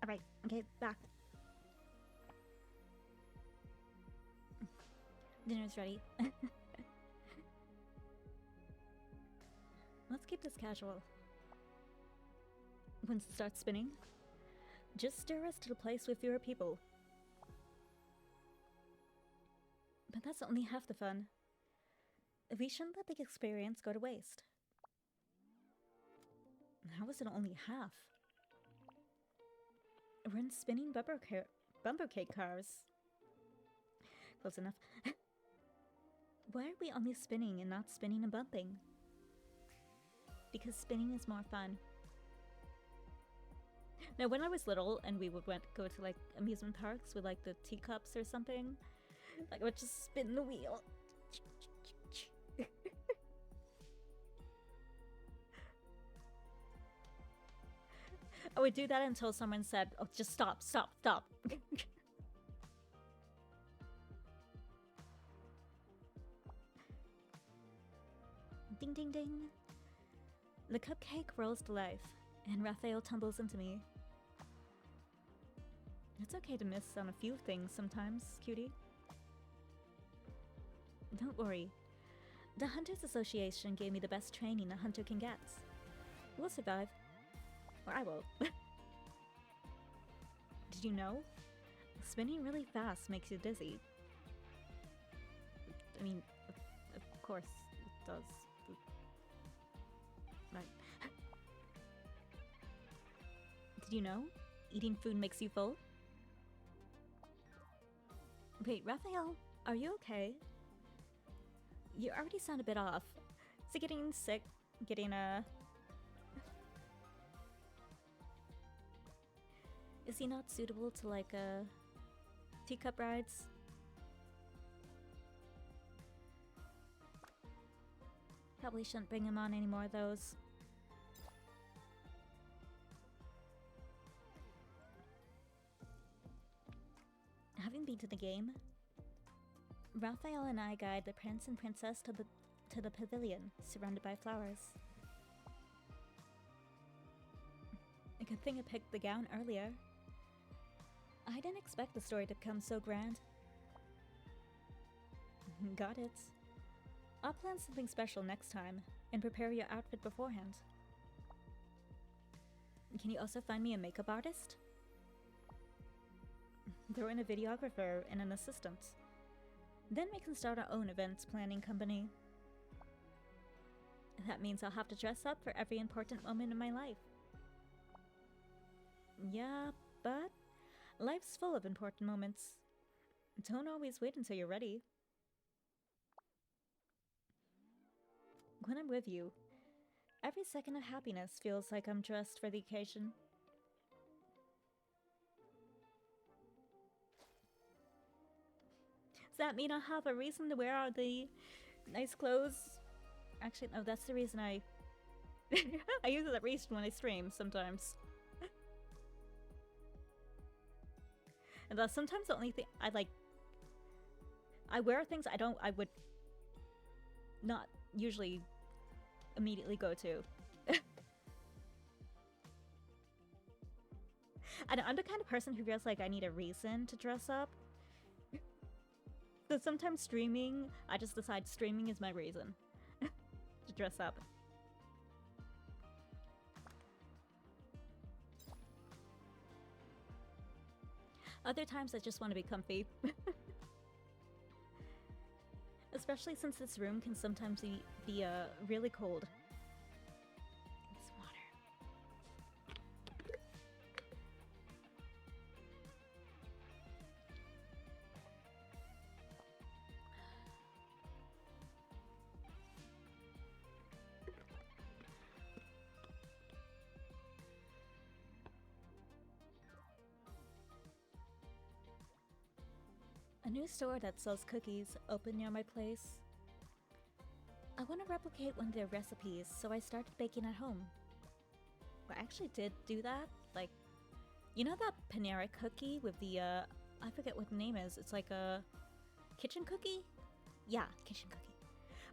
Alright, okay, back. Dinner's ready. Let's keep this casual. Once it starts spinning, just steer us to the place with fewer people. But that's only half the fun. We shouldn't let the experience go to waste. How is it only half? We're in spinning bumper cake cars. Close enough. Why are we only spinning and not spinning and bumping? Because spinning is more fun. Now, when I was little and we would go to like amusement parks with like the teacups or something, like I would just spin the wheel. I would do that until someone said, "Oh, just stop, stop, stop." Ding, ding, ding. The cupcake rolls to life, and Raphael tumbles into me. It's okay to miss on a few things sometimes, cutie. Don't worry. The Hunters Association gave me the best training a hunter can get. We'll survive. Or I will. Did you know? Spinning really fast makes you dizzy. I mean, of course it does. Right. Did you know? Eating food makes you full? Wait, Raphael, are you okay? You already sound a bit off. Is it getting sick? Getting Is he not suitable to like teacup rides? Probably shouldn't bring him on any more of those. Having been to the game, Raphael and I guide the prince and princess to the pavilion, surrounded by flowers. A good thing I picked the gown earlier. I didn't expect the story to become so grand. Got it. I'll plan something special next time, and prepare your outfit beforehand. Can you also find me a makeup artist? Throw in a videographer and an assistant. Then we can start our own events planning company. That means I'll have to dress up for every important moment in my life. Yeah, but life's full of important moments. Don't always wait until you're ready. When I'm with you, every second of happiness feels like I'm dressed for the occasion. Does that mean I have a reason to wear all the nice clothes? Actually, no, that's the reason I use that reason when I stream sometimes. And that's sometimes the only thing I wear things I would not usually immediately go to. I'm the kind of person who feels like I need a reason to dress up. So sometimes streaming, I just decide streaming is my reason to dress up. Other times I just want to be comfy. Especially since this room can sometimes be really cold. It's water. A new store that sells cookies opened near my place. I want to replicate one of their recipes, so I started baking at home. I actually did do that. Like, you know that Panera cookie with the, I forget what the name is. It's like a kitchen cookie? Yeah, kitchen cookie.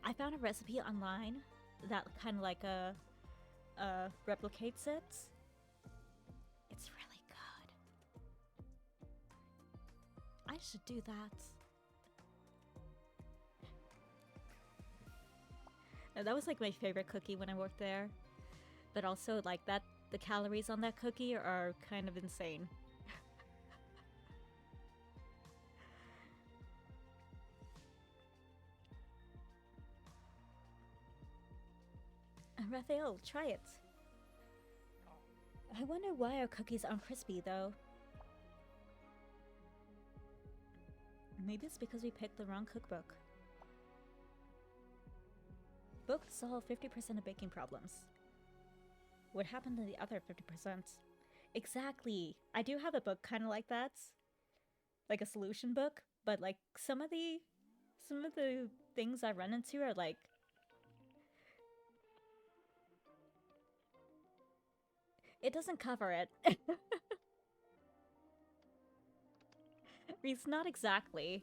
I found a recipe online that kind of like replicates it. It's really good. I should do that. And that was like my favorite cookie when I worked there. But also like that, the calories on that cookie are kind of insane. Raphael, try it. I wonder why our cookies aren't crispy though. Maybe it's because we picked the wrong cookbook. Books solve 50% of baking problems. What happened to the other 50%? Exactly! I do have a book kind of like that. Like a solution book, but like some of the things I run into are like It doesn't cover it. It's not exactly.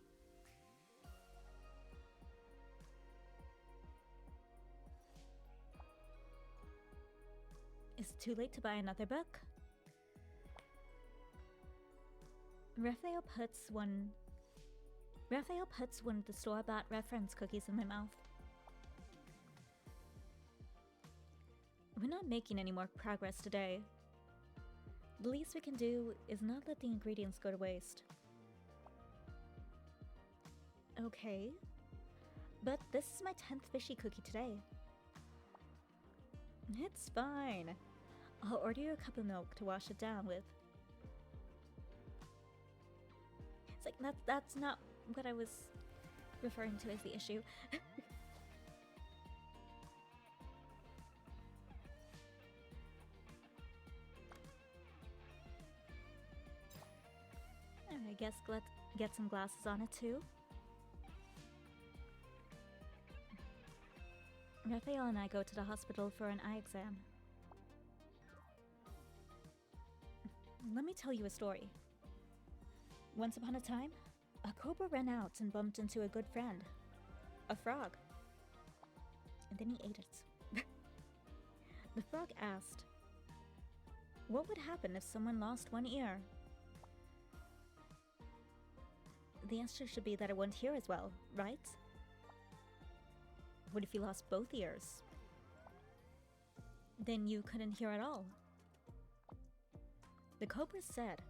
Is it too late to buy another book? Raphael puts one of the store-bought reference cookies in my mouth. We're not making any more progress today. The least we can do is not let the ingredients go to waste. Okay. But this is my 10th fishy cookie today. It's fine. I'll order you a cup of milk to wash it down with. It's like, that's not what I was referring to as the issue. I guess let's get some glasses on it too. Raphael and I go to the hospital for an eye exam. Let me tell you a story. Once upon a time, a cobra ran out and bumped into a good friend, a frog. And then he ate it. The frog asked, "What would happen if someone lost one ear?" The answer should be that it wouldn't hear as well, right? What if you lost both ears? Then you couldn't hear at all. The cobra said,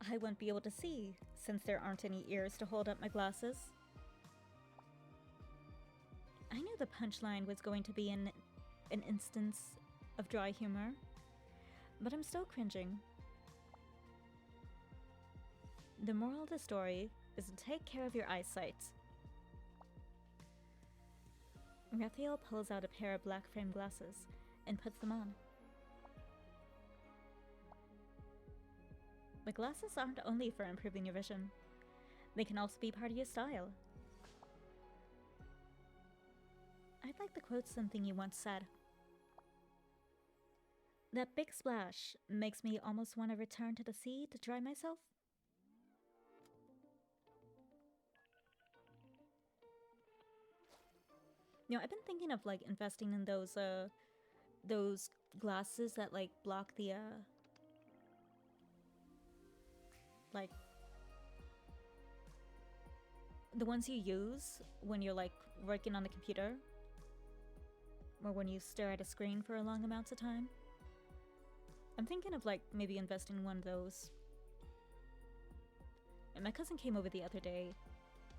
"I won't be able to see, since there aren't any ears to hold up my glasses." I knew the punchline was going to be an instance of dry humor, but I'm still cringing. The moral of the story is to take care of your eyesight. Raphael pulls out a pair of black frame glasses and puts them on. The glasses aren't only for improving your vision. They can also be part of your style. I'd like to quote something you once said. "That big splash makes me almost want to return to the sea to dry myself." You know, I've been thinking of like investing in those glasses that like block the like the ones you use when you're like working on the computer or when you stare at a screen for long amounts of time. I'm thinking of like maybe investing in one of those. And my cousin came over the other day.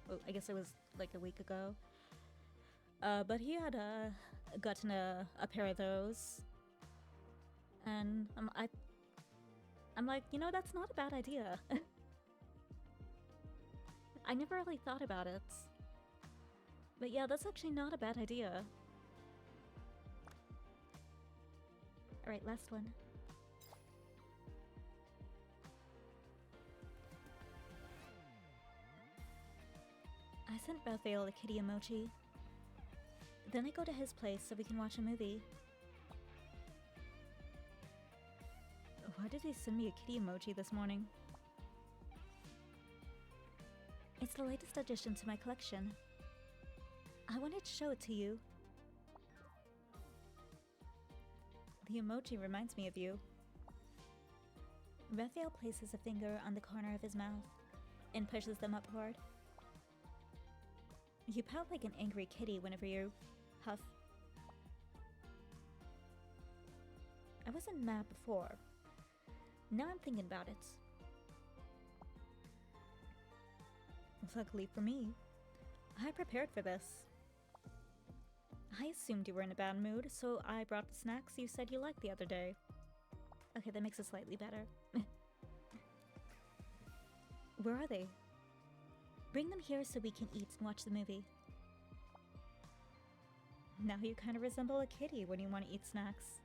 Well, I guess it was like a week ago. But he had gotten a pair of those, and I'm like, you know, that's not a bad idea. I never really thought about it, but yeah, that's actually not a bad idea. All right, last one. I sent Raphael a kitty emoji. Then I go to his place so we can watch a movie. Why did he send me a kitty emoji this morning? It's the latest addition to my collection. I wanted to show it to you. The emoji reminds me of you. Raphael places a finger on the corner of his mouth and pushes them upward. You pout like an angry kitty whenever you huff. I wasn't mad before. Now I'm thinking about it. Luckily for me, I prepared for this. I assumed you were in a bad mood, so I brought the snacks you said you liked the other day. Okay, that makes it slightly better. Where are they? Bring them here so we can eat and watch the movie. Now you kind of resemble a kitty when you want to eat snacks.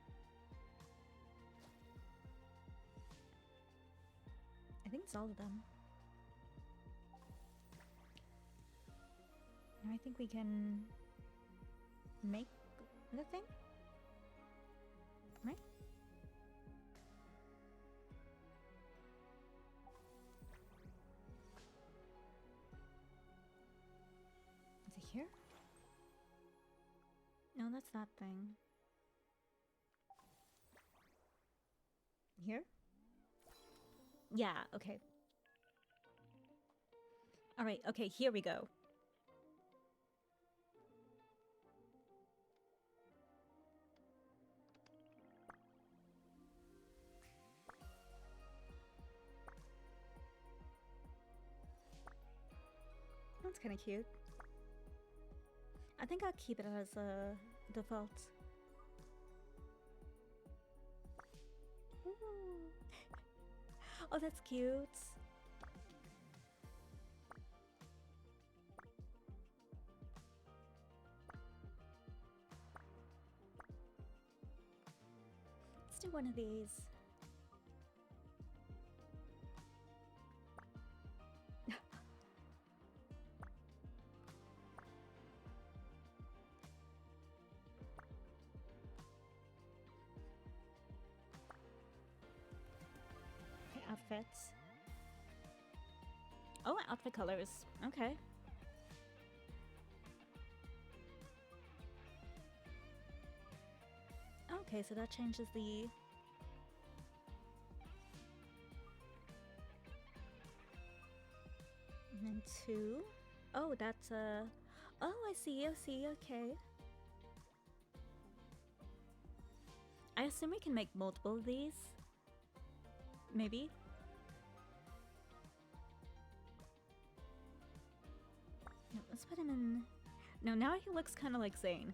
I think it's all of them. Now I think we can make the thing? Right? Here? No, that's that thing. Here? Yeah, okay. Alright, okay, here we go. That's kind of cute. I think I'll keep it as a default. Ooh. Oh, that's cute. Let's do one of these. Okay, outfits. Oh, outfit colors. Okay. Okay, so that changes the... And then 2. Oh, that's oh, I see, okay. I assume we can make multiple of these. Maybe? No, let's put him in... No, now he looks kind of like Zane.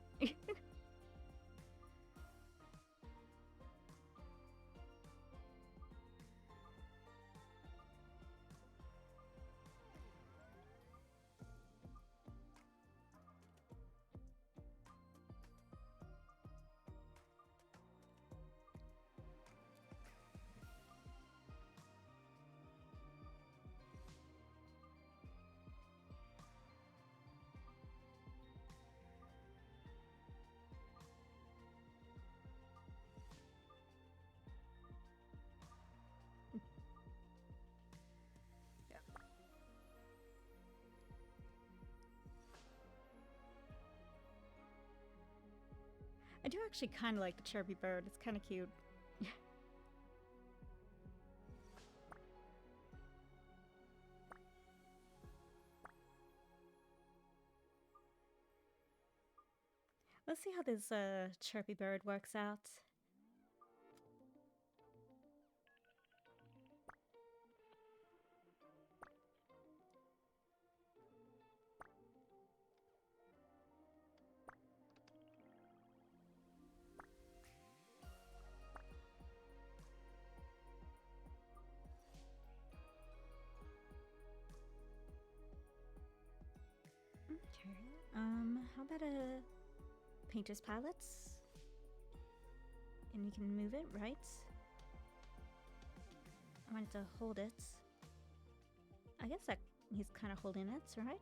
I do actually kind of like the chirpy bird. It's kind of cute. Let's see how this chirpy bird works out. Okay. How about a painter's palettes? And we can move it, right? I wanted to hold it. I guess that he's kind of holding it, right?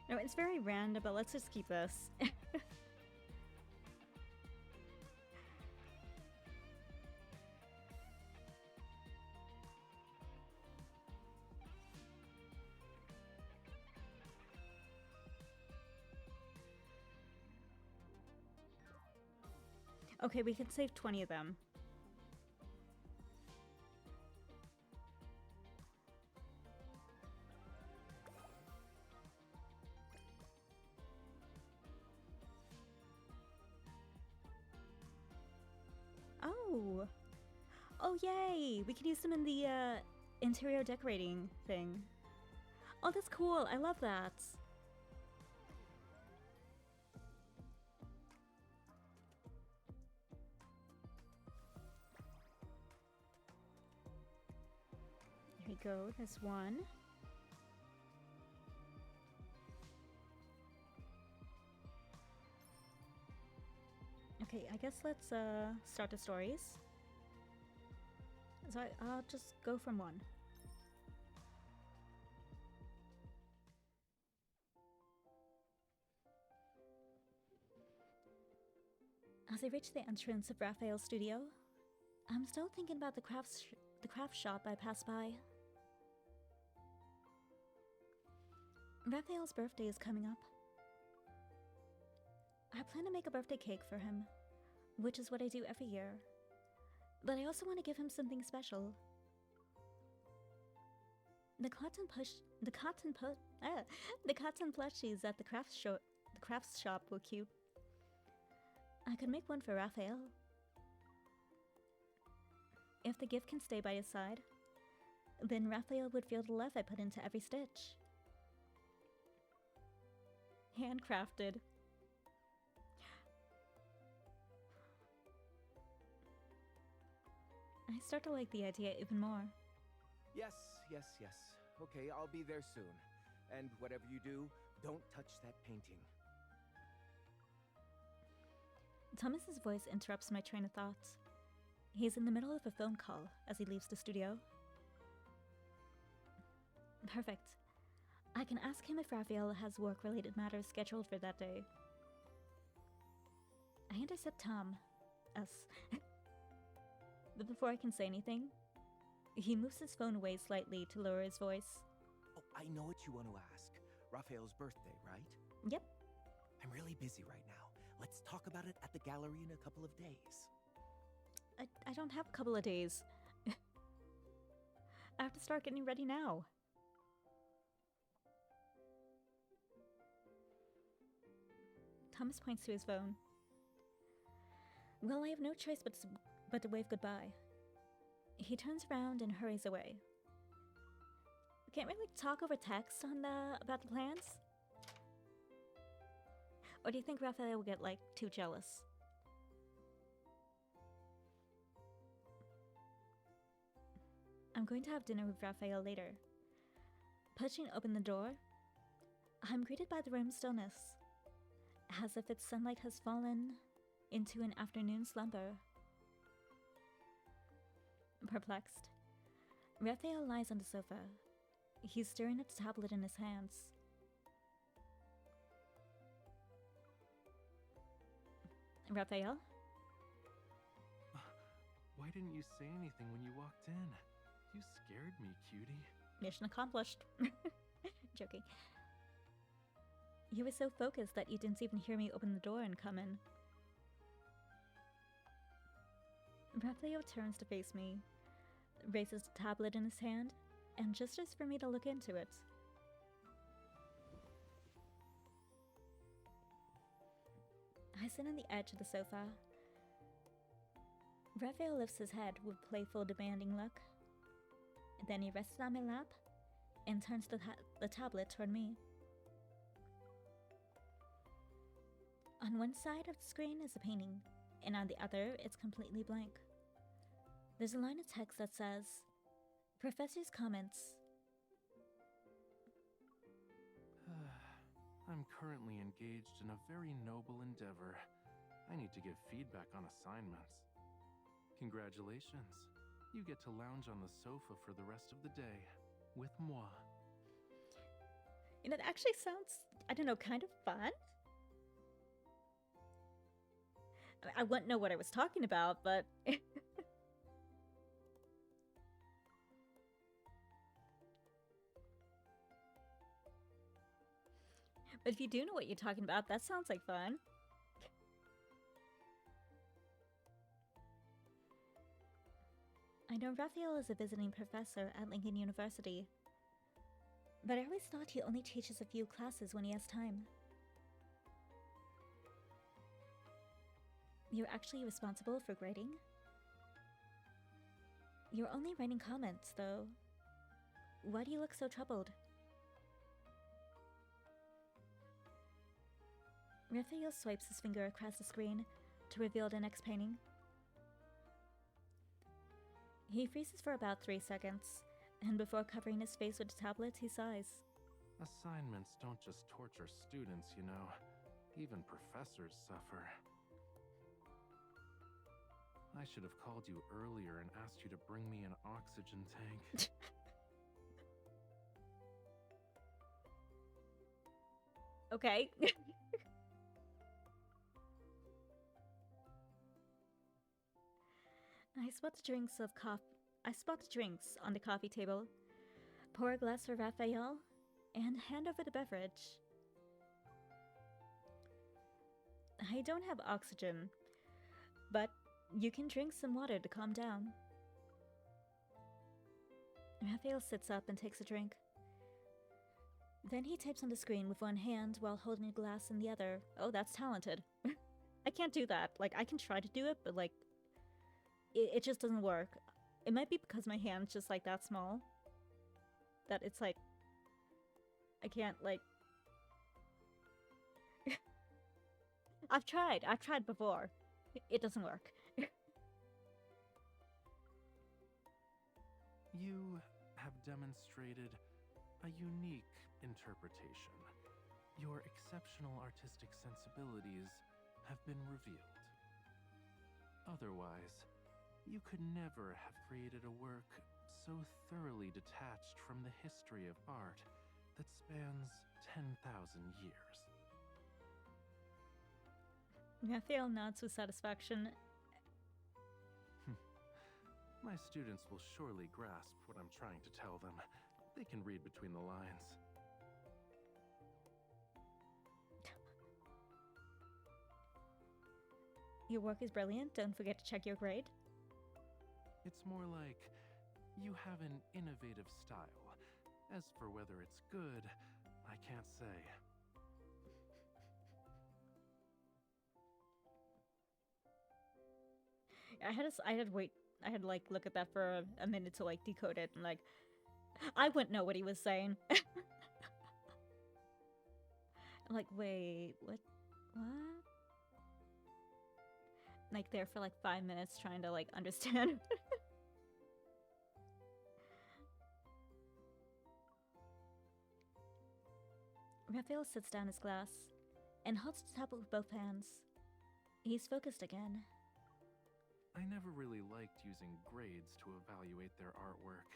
No, it's very random, but let's just keep this. Okay, we can save 20 of them. Oh! Oh, yay! We can use them in the interior decorating thing. Oh, that's cool. I love that. There we go. There's one. Okay, I guess let's start the stories. So I'll just go from one. As I reach the entrance of Rafayel's studio, I'm still thinking about the craft shop I passed by. Rafayel's birthday is coming up. I plan to make a birthday cake for him, which is what I do every year. But I also want to give him something special. The cotton plushies at the crafts shop were cute. I could make one for Rafayel. If the gift can stay by his side, then Rafayel would feel the love I put into every stitch. Handcrafted. I start to like the idea even more. Yes. Okay, I'll be there soon. And whatever you do, don't touch that painting. Thomas's voice interrupts my train of thoughts. He's in the middle of a phone call as he leaves the studio. Perfect. I can ask him if Rafayel has work-related matters scheduled for that day. I intercept Tom. But before I can say anything, he moves his phone away slightly to lower his voice. Oh, I know what you want to ask. Rafayel's birthday, right? Yep. I'm really busy right now. Let's talk about it at the gallery in a couple of days. I don't have a couple of days. I have to start getting ready now. Thomas points to his phone. Well, I have no choice but to wave goodbye. He turns around and hurries away. Can't really talk over text on about the plans? Or do you think Rafayel will get, like, too jealous? I'm going to have dinner with Rafayel later. Pushing open the door, I'm greeted by the room's stillness, as if its sunlight has fallen into an afternoon slumber. Perplexed, Rafayel lies on the sofa. He's staring at the tablet in his hands. Rafayel? Why didn't you say anything when you walked in? You scared me, cutie. Mission accomplished. Joking. You were so focused that you didn't even hear me open the door and come in. Rafayel turns to face me, raises the tablet in his hand, and gestures for me to look into it. I sit on the edge of the sofa. Rafayel lifts his head with a playful, demanding look. Then he rests on my lap and turns the tablet toward me. On one side of the screen is a painting, and on the other, it's completely blank. There's a line of text that says, Professor's comments. I'm currently engaged in a very noble endeavor. I need to give feedback on assignments. Congratulations. You get to lounge on the sofa for the rest of the day with moi. You know, it actually sounds, I don't know, kind of fun. I wouldn't know what I was talking about, but... But if you do know what you're talking about, that sounds like fun. I know Rafayel is a visiting professor at Lincoln University, but I always thought he only teaches a few classes when he has time. You're actually responsible for grading? You're only writing comments, though. Why do you look so troubled? Rafayel swipes his finger across the screen to reveal the next painting. He freezes for about 3 seconds, and before covering his face with the tablet, he sighs. Assignments don't just torture students, you know. Even professors suffer. I should have called you earlier and asked you to bring me an oxygen tank. Okay. I spot the drinks of I spot the drinks on the coffee table. Pour a glass for Raphael and hand over the beverage. I don't have oxygen, but you can drink some water to calm down. Raphael sits up and takes a drink. Then he types on the screen with one hand while holding a glass in the other. Oh, that's talented. I can't do that. Like, I can try to do it, but like, it just doesn't work. It might be because my hand's just like that small. That it's like, I can't like... I've tried before. It doesn't work. You have demonstrated a unique interpretation. Your exceptional artistic sensibilities have been revealed. Otherwise, you could never have created a work so thoroughly detached from the history of art that spans 10,000 years. Raphael nods with satisfaction. My students will surely grasp what I'm trying to tell them. They can read between the lines. Your work is brilliant. Don't forget to check your grade. It's more like you have an innovative style. As for whether it's good, I can't say. I had like look at that for a minute to like decode it, and like I wouldn't know what he was saying. I'm like, wait, what? Like there for like 5 minutes trying to like understand. Raphael sits down his glass and holds the tablet with both hands. He's focused again. I never really liked using grades to evaluate their artwork.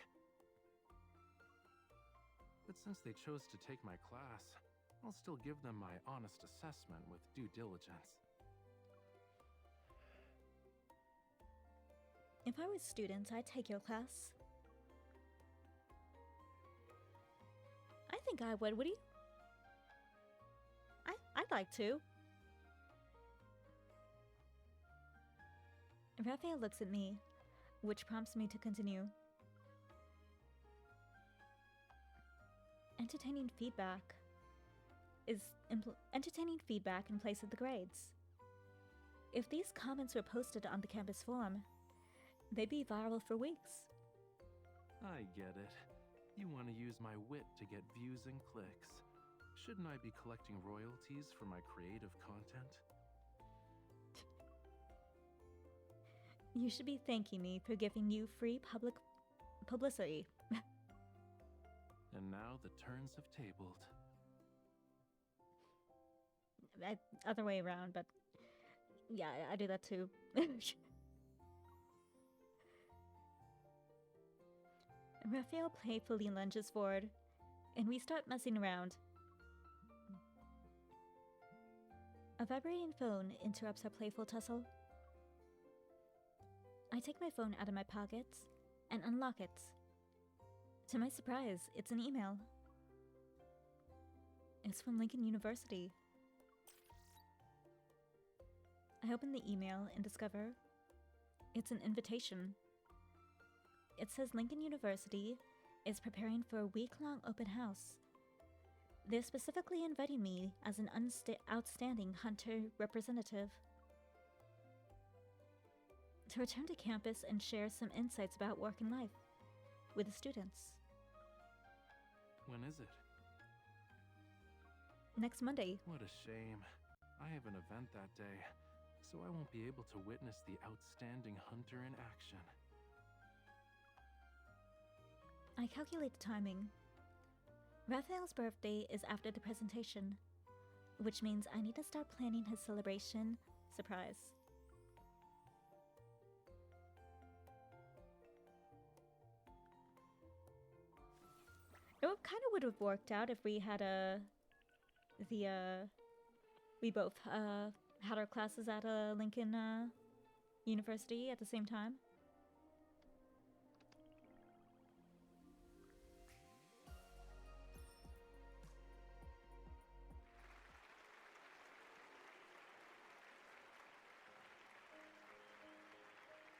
But since they chose to take my class, I'll still give them my honest assessment with due diligence. If I was a student, I'd take your class. I think I would you? I'd like to. Raphael looks at me, which prompts me to continue. Entertaining feedback in place of the grades. If these comments were posted on the campus forum, they'd be viral for weeks. I get it. You want to use my wit to get views and clicks. Shouldn't I be collecting royalties for my creative content? You should be thanking me for giving you free public publicity. And now the turns have tabled. Other way around, but yeah, I do that too. Raphael playfully lunges forward, and we start messing around. A vibrating phone interrupts our playful tussle. I take my phone out of my pockets and unlock it. To my surprise, it's an email. It's from Lincoln University. I open the email and discover it's an invitation. It says Lincoln University is preparing for a week-long open house. They're specifically inviting me as an outstanding Hunter representative to return to campus and share some insights about work and life with the students. When is it? Next Monday. What a shame. I have an event that day, so I won't be able to witness the outstanding Hunter in action. I calculate the timing. Raphael's birthday is after the presentation, which means I need to start planning his celebration surprise. kind of would have worked out if we had we both had our classes at Lincoln University at the same time.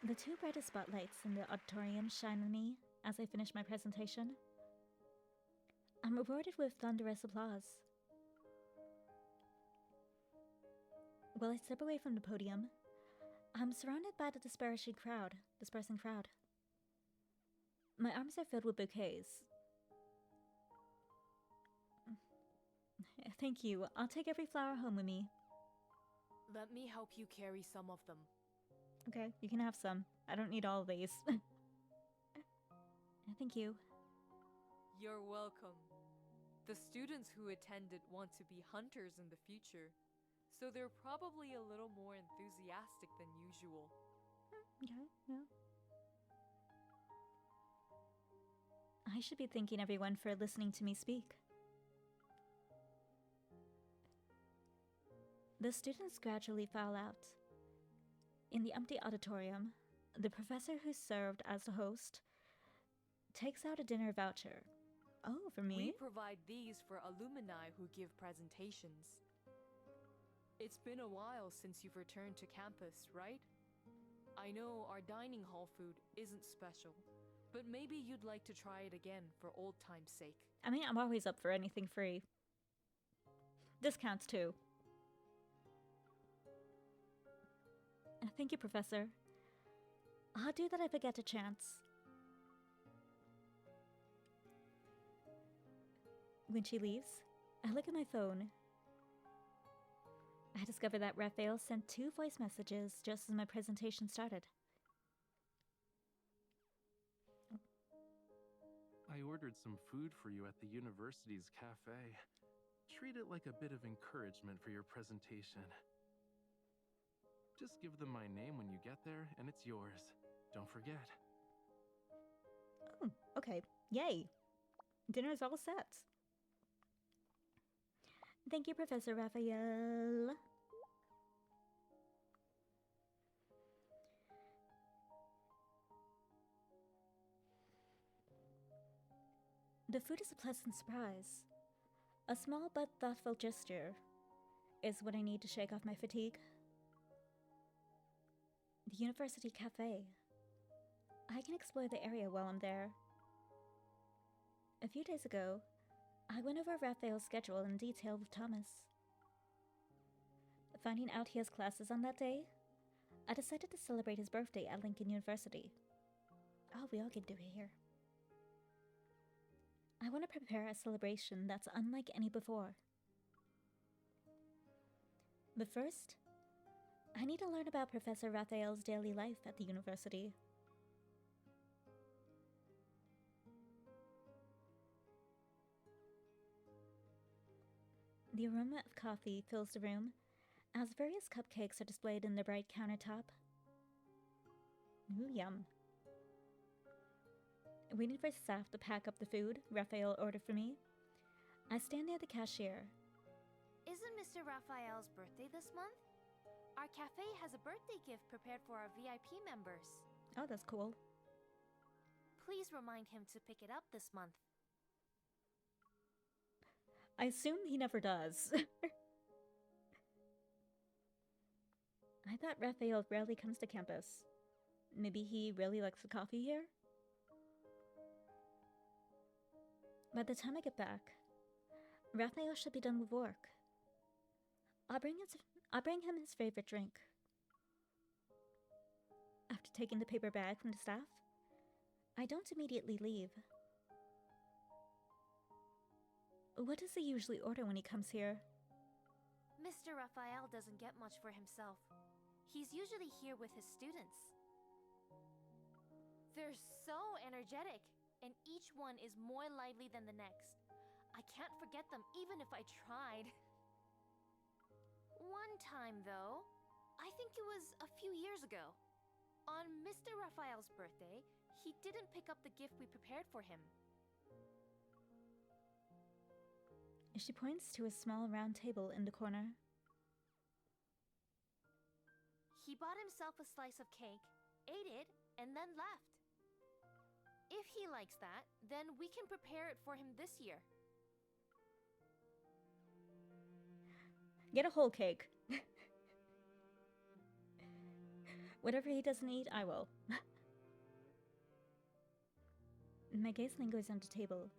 The two brightest spotlights in the auditorium shine on me as I finish my presentation. I'm rewarded with thunderous applause. While I step away from the podium, I'm surrounded by the dispersing crowd. My arms are filled with bouquets. Thank you. I'll take every flower home with me. Let me help you carry some of them. Okay, you can have some. I don't need all of these. Thank you. You're welcome. The students who attended want to be hunters in the future, so they're probably a little more enthusiastic than usual. Okay, yeah. I should be thanking everyone for listening to me speak. The students gradually file out. In the empty auditorium, the professor who served as the host takes out a dinner voucher. Oh, for me? We provide these for alumni who give presentations. It's been a while since you've returned to campus, right? I know our dining hall food isn't special, but maybe you'd like to try it again for old time's sake. I mean, I'm always up for anything free. Discounts too. Thank you, Professor. I'll do that if I get a chance. When she leaves, I look at my phone. I discover that Rafayel sent 2 voice messages just as my presentation started. I ordered some food for you at the university's cafe. Treat it like a bit of encouragement for your presentation. Just give them my name when you get there, and it's yours. Don't forget. Oh, okay. Yay! Dinner's all set. Thank you, Professor Rafayel. The food is a pleasant surprise. A small but thoughtful gesture is what I need to shake off my fatigue. The University Cafe. I can explore the area while I'm there. A few days ago, I went over Rafayel's schedule in detail with Thomas. Finding out he has classes on that day, I decided to celebrate his birthday at Lincoln University. Oh, we all can do it here. I want to prepare a celebration that's unlike any before. But first, I need to learn about Professor Rafayel's daily life at the university. The aroma of coffee fills the room as various cupcakes are displayed in the bright countertop. Ooh, yum. Waiting for staff to pack up the food Rafayel ordered for me, I stand near the cashier. Isn't Mr. Rafayel's birthday this month? Our cafe has a birthday gift prepared for our VIP members. Oh, that's cool. Please remind him to pick it up this month. I assume he never does. I thought Rafayel rarely comes to campus. Maybe he really likes the coffee here? By the time I get back, Rafayel should be done with work. I'll bring him his favorite drink. After taking the paper bag from the staff, I don't immediately leave. What does he usually order when he comes here? Mr. Rafayel doesn't get much for himself. He's usually here with his students. They're so energetic, and each one is more lively than the next. I can't forget them even if I tried. One time, though, I think it was a few years ago. On Mr. Rafayel's birthday, he didn't pick up the gift we prepared for him. She points to a small round table in the corner. He bought himself a slice of cake, ate it, and then left. If he likes that, then we can prepare it for him this year. Get a whole cake. Whatever he doesn't eat, I will. My gaze lingers on the table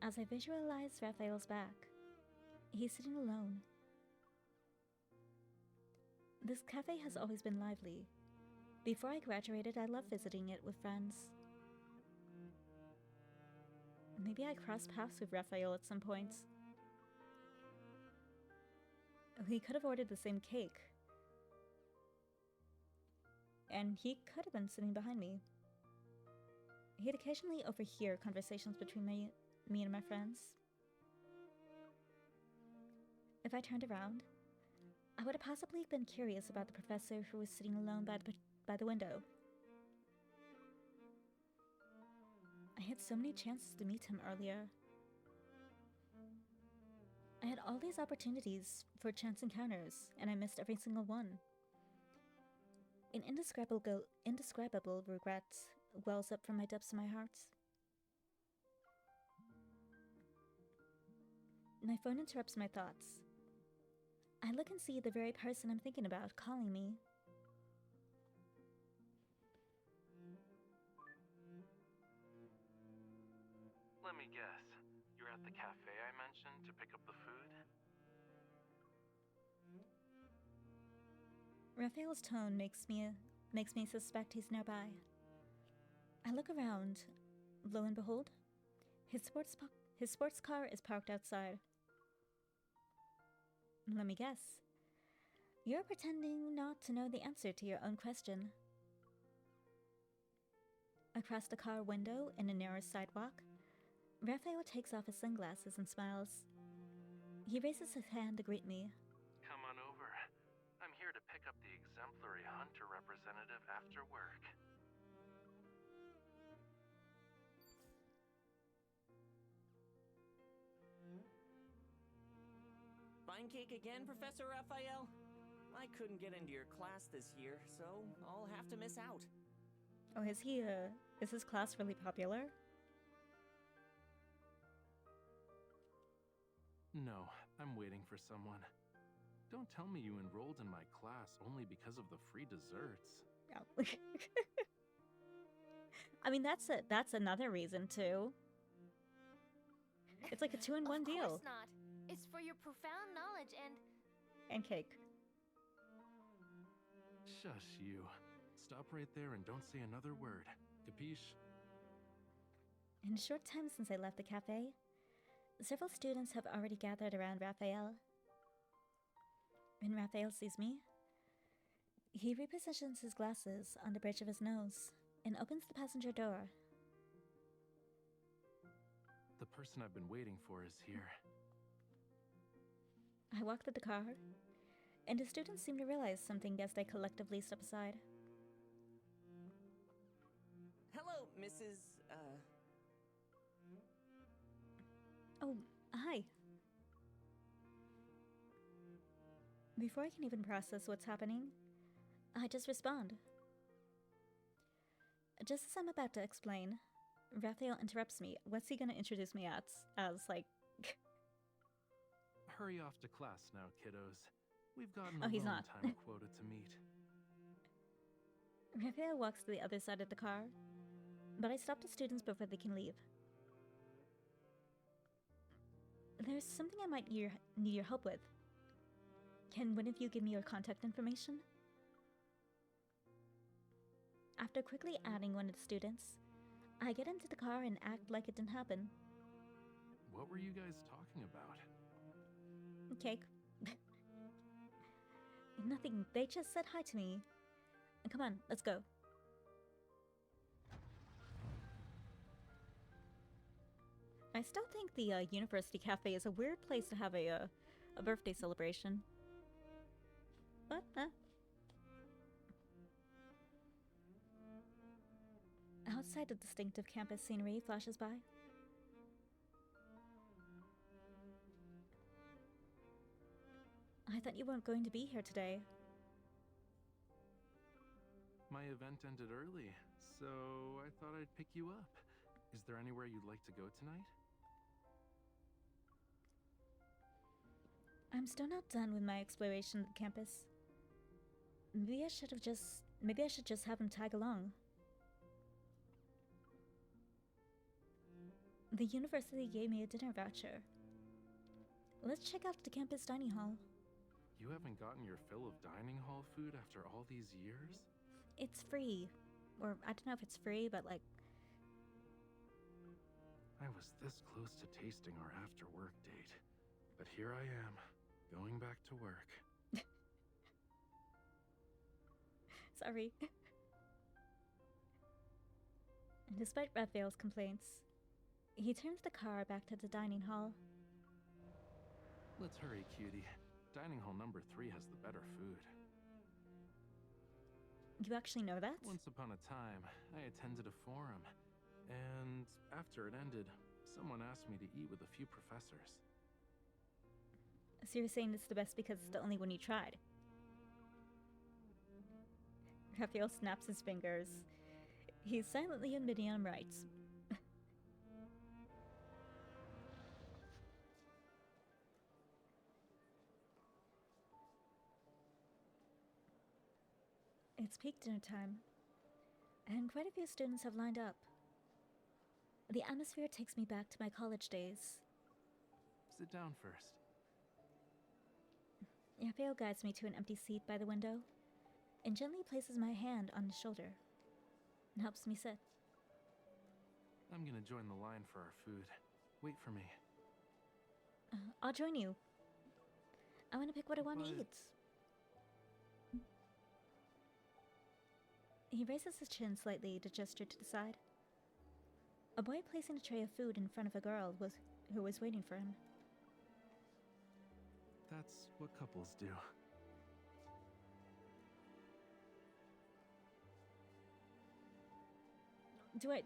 as I visualize Raphael's back. He's sitting alone. This cafe has always been lively. Before I graduated, I loved visiting it with friends. Maybe I crossed paths with Rafayel at some point. He could have ordered the same cake. And he could have been sitting behind me. He'd occasionally overhear conversations between me and my friends. If I turned around, I would have possibly been curious about the professor who was sitting alone by the window. I had so many chances to meet him earlier. I had all these opportunities for chance encounters, and I missed every single one. An indescribable regret wells up from my depths of my heart. My phone interrupts my thoughts. I look and see the very person I'm thinking about calling me. Let me guess. You're at the cafe I mentioned to pick up the food? Raphael's tone makes me suspect he's nearby. I look around. Lo and behold, his sports car is parked outside. Let me guess. You're pretending not to know the answer to your own question. Across the car window in a narrow sidewalk, Raphael takes off his sunglasses and smiles. He raises his hand to greet me. Come on over. I'm here to pick up the exemplary hunter representative after work. Fine cake again, Professor Rafayel? I couldn't get into your class this year, so I'll have to miss out. Oh, is his class really popular? No, I'm waiting for someone. Don't tell me you enrolled in my class only because of the free desserts. Oh. I mean, that's another reason too. It's like a 2-in-1 deal. Of course not. It's for your profound knowledge And cake. Shush you. Stop right there and don't say another word. Capiche? In a short time since I left the cafe, several students have already gathered around Raphael. When Raphael sees me, he repositions his glasses on the bridge of his nose and opens the passenger door. The person I've been waiting for is here. I walk to the car, and the students seem to realize something as they collectively step aside. Hello, Mrs. Oh, hi. Before I can even process what's happening, I just respond. Just as I'm about to explain, Raphael interrupts me. What's he gonna introduce me as like... Hurry off to class now, kiddos. We've got an Oh, he's alone not. time quota to meet. Raphael walks to the other side of the car, but I stop the students before they can leave. There's something I might need your help with. Can one of you give me your contact information? After quickly adding one of the students, I get into the car and act like it didn't happen. What were you guys talking about? Cake. Nothing, they just said hi to me. Come on, let's go. I still think the University Cafe is a weird place to have a birthday celebration. What? Huh? Outside, the distinctive campus scenery flashes by. I thought you weren't going to be here today. My event ended early, so I thought I'd pick you up. Is there anywhere you'd like to go tonight? I'm still not done with my exploration of the campus. Maybe I should just have him tag along. The university gave me a dinner voucher. Let's check out the campus dining hall. You haven't gotten your fill of dining hall food after all these years? It's free. Or, I don't know if it's free, but like... I was this close to tasting our after-work date. But here I am, going back to work. Sorry. Despite Rafayel's complaints, he turns the car back to the dining hall. Let's hurry, cutie. Dining hall number 3 has the better food. You actually know that? Once upon a time, I attended a forum. And after it ended, someone asked me to eat with a few professors. So you're saying it's the best because it's the only one you tried? Rafayel snaps his fingers. He's silently admitting I'm right. It's peak dinner time, and quite a few students have lined up. The atmosphere takes me back to my college days. Sit down first. Rafayel guides me to an empty seat by the window, and gently places my hand on his shoulder, and helps me sit. I'm gonna join the line for our food. Wait for me. I'll join you. I want to pick what I want to But- eat. He raises his chin slightly to gesture to the side. A boy placing a tray of food in front of a girl who was waiting for him. That's what couples do.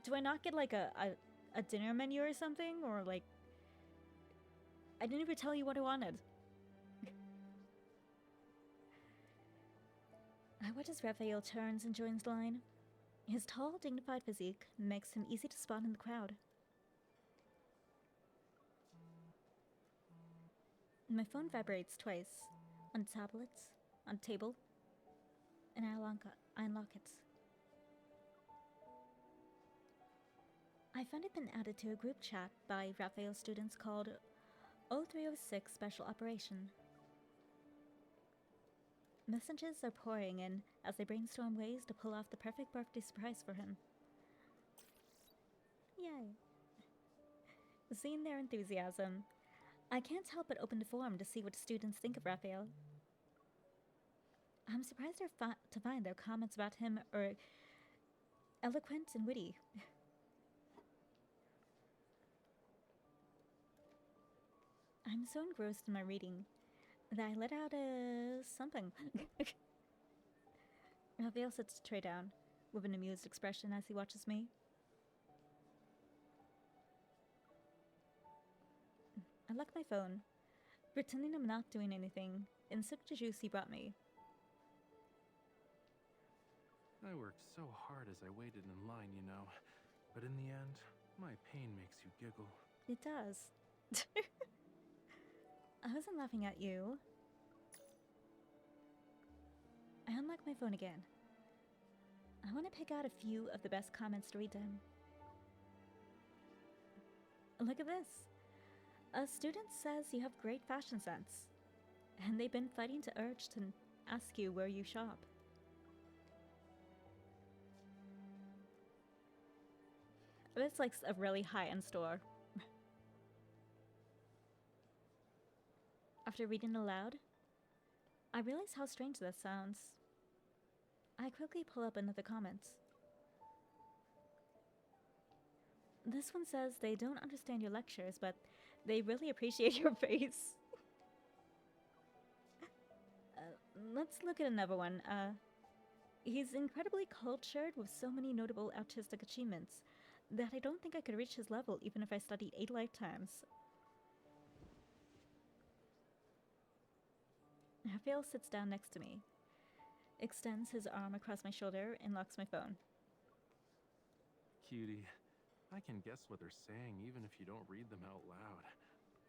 Do I not get like a dinner menu or something, or like I didn't even tell you what I wanted. I watch as Rafayel turns and joins the line. His tall, dignified physique makes him easy to spot in the crowd. My phone vibrates twice, on tablets, on table, and I unlock it. I found it been added to a group chat by Rafayel students called 0306 Special Operation. Messages are pouring in as they brainstorm ways to pull off the perfect birthday surprise for him. Yay. Seeing their enthusiasm, I can't help but open the forum to see what students think of Rafayel. I'm surprised to find their comments about him are eloquent and witty. I'm so engrossed in my reading that I let out something. Rafayel sets the tray down with an amused expression as he watches me. I lock my phone, pretending I'm not doing anything, and sip the juice he brought me. I worked so hard as I waited in line, you know. But in the end, my pain makes you giggle. It does. I wasn't laughing at you. I unlock my phone again. I want to pick out a few of the best comments to read to him. Look at this. A student says you have great fashion sense, and they've been fighting to urge to ask you where you shop. It's like a really high-end store. After reading aloud, I realize how strange that sounds. I quickly pull up another comment. This one says they don't understand your lectures, but they really appreciate your face. Let's look at another one. He's incredibly cultured with so many notable artistic achievements that I don't think I could reach his level even if I studied 8 lifetimes. Rafayel sits down next to me, extends his arm across my shoulder, and locks my phone. Cutie, I can guess what they're saying even if you don't read them out loud.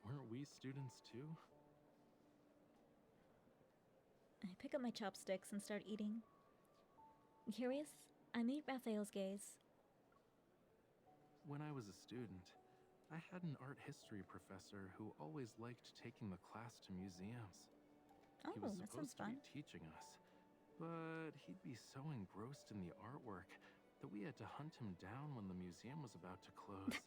Weren't we students too? I pick up my chopsticks and start eating. Curious, I meet Raphael's gaze. When I was a student, I had an art history professor who always liked taking the class to museums. Oh, He was that sounds supposed to fun. be teaching us, but he'd be so engrossed in the artwork that we had to hunt him down when the museum was about to close.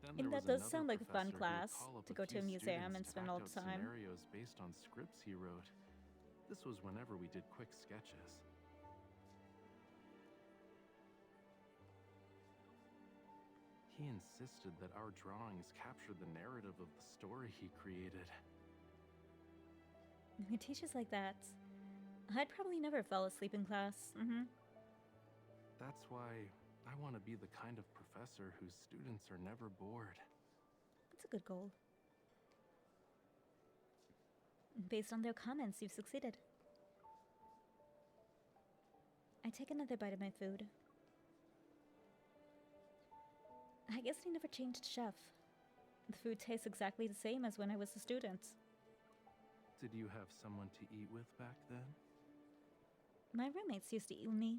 Then And there that was does another sound like a fun professor who would class call up to a go to few a museum students and to spend act all out the time. scenarios based on scripts he wrote. This was whenever we did quick sketches. He insisted that our drawings capture the narrative of the story he created. With teachers like that, I'd probably never fall asleep in class. That's why I want to be the kind of professor whose students are never bored. That's a good goal. Based on their comments, you've succeeded. I take another bite of my food. I guess I never changed chef. The food tastes exactly the same as when I was a student. Did you have someone to eat with back then? My roommates used to eat with me.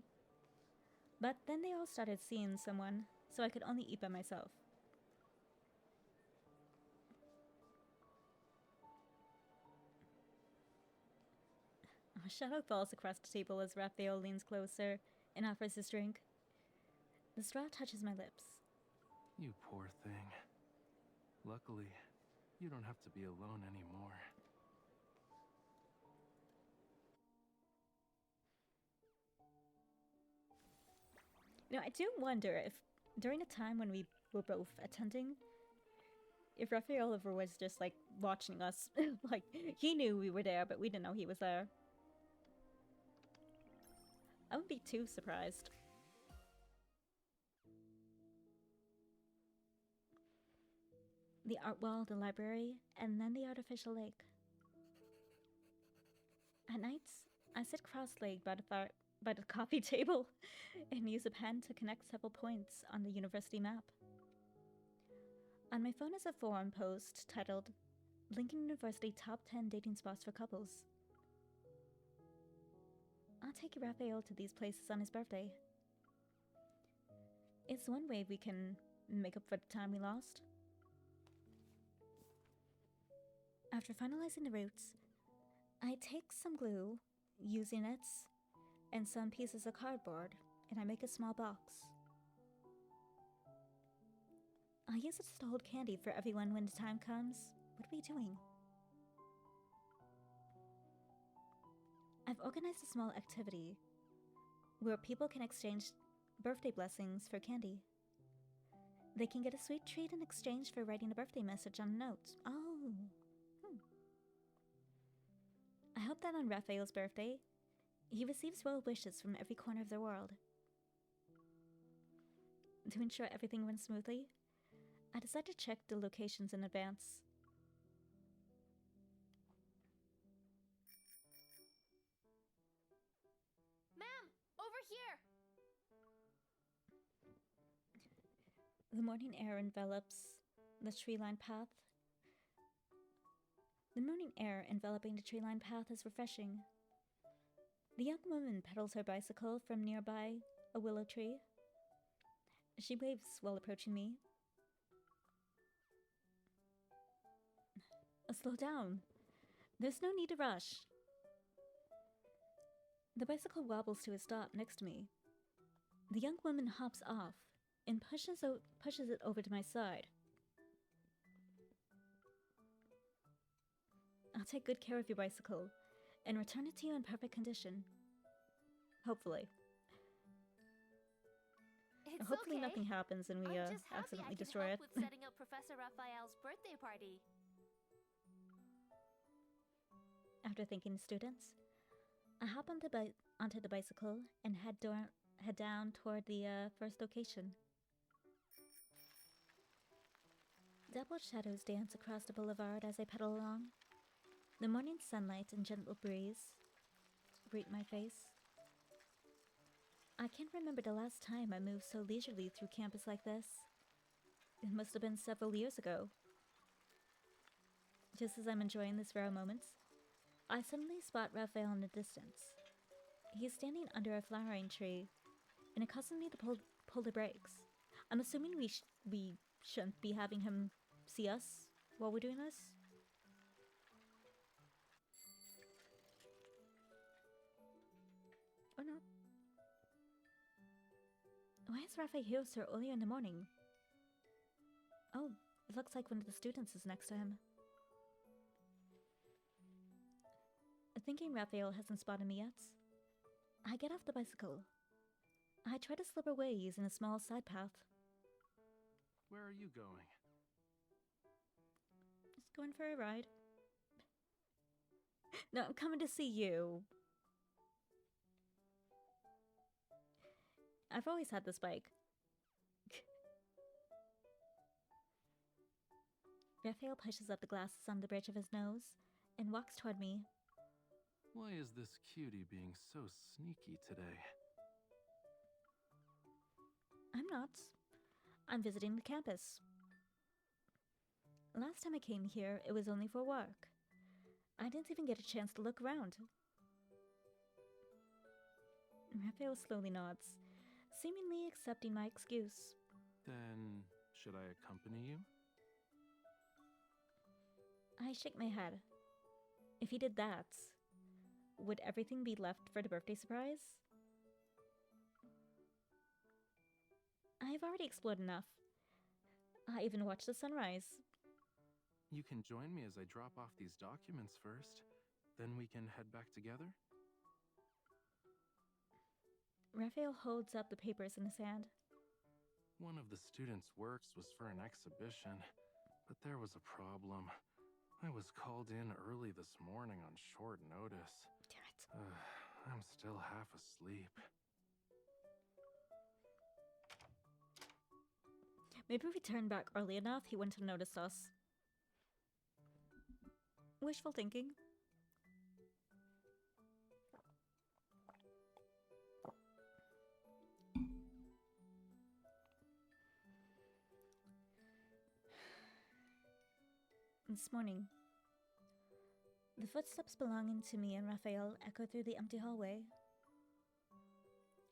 But then they all started seeing someone, so I could only eat by myself. A shadow falls across the table as Raphael leans closer and offers his drink. The straw touches my lips. You poor thing. Luckily, you don't have to be alone anymore. You know, I do wonder if, during the time when we were both attending, if Raphael ever was just, like, watching us. Like, he knew we were there, but we didn't know he was there. I wouldn't be too surprised. The art wall, the library, and then the artificial lake. At nights, I sit cross-legged by the coffee table and use a pen to connect several points on the university map. On my phone is a forum post titled Lincoln University Top 10 Dating Spots for Couples. I'll take Raphael to these places on his birthday. It's one way we can make up for the time we lost. After finalizing the routes, I take some glue, using it, and some pieces of cardboard, and I make a small box. I'll use it to hold candy for everyone when the time comes. What are we doing? I've organized a small activity where people can exchange birthday blessings for candy. They can get a sweet treat in exchange for writing a birthday message on a note. Oh. I hope that on Raphael's birthday, he receives well wishes from every corner of the world. To ensure everything runs smoothly, I decided to check the locations in advance. Ma'am, over here! The morning air envelops the tree-lined path. The morning air enveloping the tree-lined path is refreshing. The young woman pedals her bicycle from nearby a willow tree. She waves while approaching me. Slow down. There's no need to rush. The bicycle wobbles to a stop next to me. The young woman hops off and pushes it over to my side. I'll take good care of your bicycle and return it to you in perfect condition. Hopefully. It's Hopefully okay. nothing happens and we I'm just happy accidentally I can destroy help it. with setting up Professor Raphael's birthday party. After thanking the students, I hop onto the bicycle and head head down toward the first location. Dappled shadows dance across the boulevard as I pedal along. The morning sunlight and gentle breeze greet my face. I can't remember the last time I moved so leisurely through campus like this. It must have been several years ago. Just as I'm enjoying this rare moment, I suddenly spot Rafayel in the distance. He's standing under a flowering tree, and it causes me to pull the brakes. I'm assuming we shouldn't be having him see us while we're doing this. Or not. Why is Rafayel here so early in the morning? Oh, it looks like one of the students is next to him. Thinking Rafayel hasn't spotted me yet, I get off the bicycle. I try to slip away using a small side path. Where are you going? Just going for a ride. No, I'm coming to see you. I've always had this bike. Rafayel pushes up the glasses on the bridge of his nose and walks toward me. Why is this cutie being so sneaky today? I'm not. I'm visiting the campus. Last time I came here, it was only for work. I didn't even get a chance to look around. Rafayel slowly nods, seemingly accepting my excuse. Then, should I accompany you? I shake my head. If he did that, would everything be left for the birthday surprise? I've already explored enough. I even watched the sunrise. You can join me as I drop off these documents first. Then we can head back together? Rafayel holds up the papers in his hand. One of the students' works was for an exhibition, but there was a problem. I was called in early this morning on short notice. Damn it. I'm still half asleep. Maybe if we turned back early enough, he wouldn't have noticed us. Wishful thinking. This morning, the footsteps belonging to me and Rafayel echo through the empty hallway.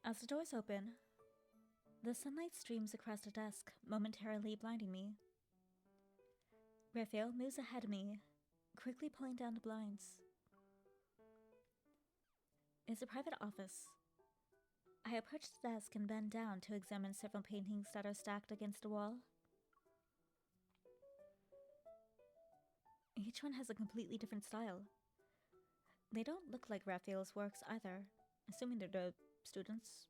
As the doors open, the sunlight streams across the desk, momentarily blinding me. Rafayel moves ahead of me, quickly pulling down the blinds. It's a private office. I approach the desk and bend down to examine several paintings that are stacked against the wall. Each one has a completely different style. They don't look like Rafayel's works either, assuming they're the students.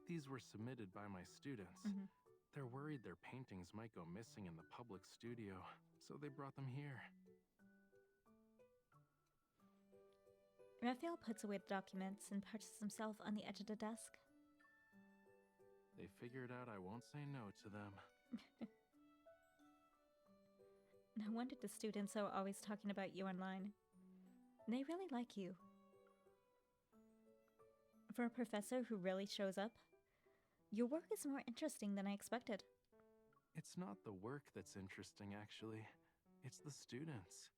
These were submitted by my students. Mhm. They're worried their paintings might go missing in the public studio, so they brought them here. Rafayel puts away the documents and perches himself on the edge of the desk. They figured out I won't say no to them. No wonder the students are always talking about you online. They really like you. For a professor who really shows up, your work is more interesting than I expected. It's not the work that's interesting, actually. It's the students.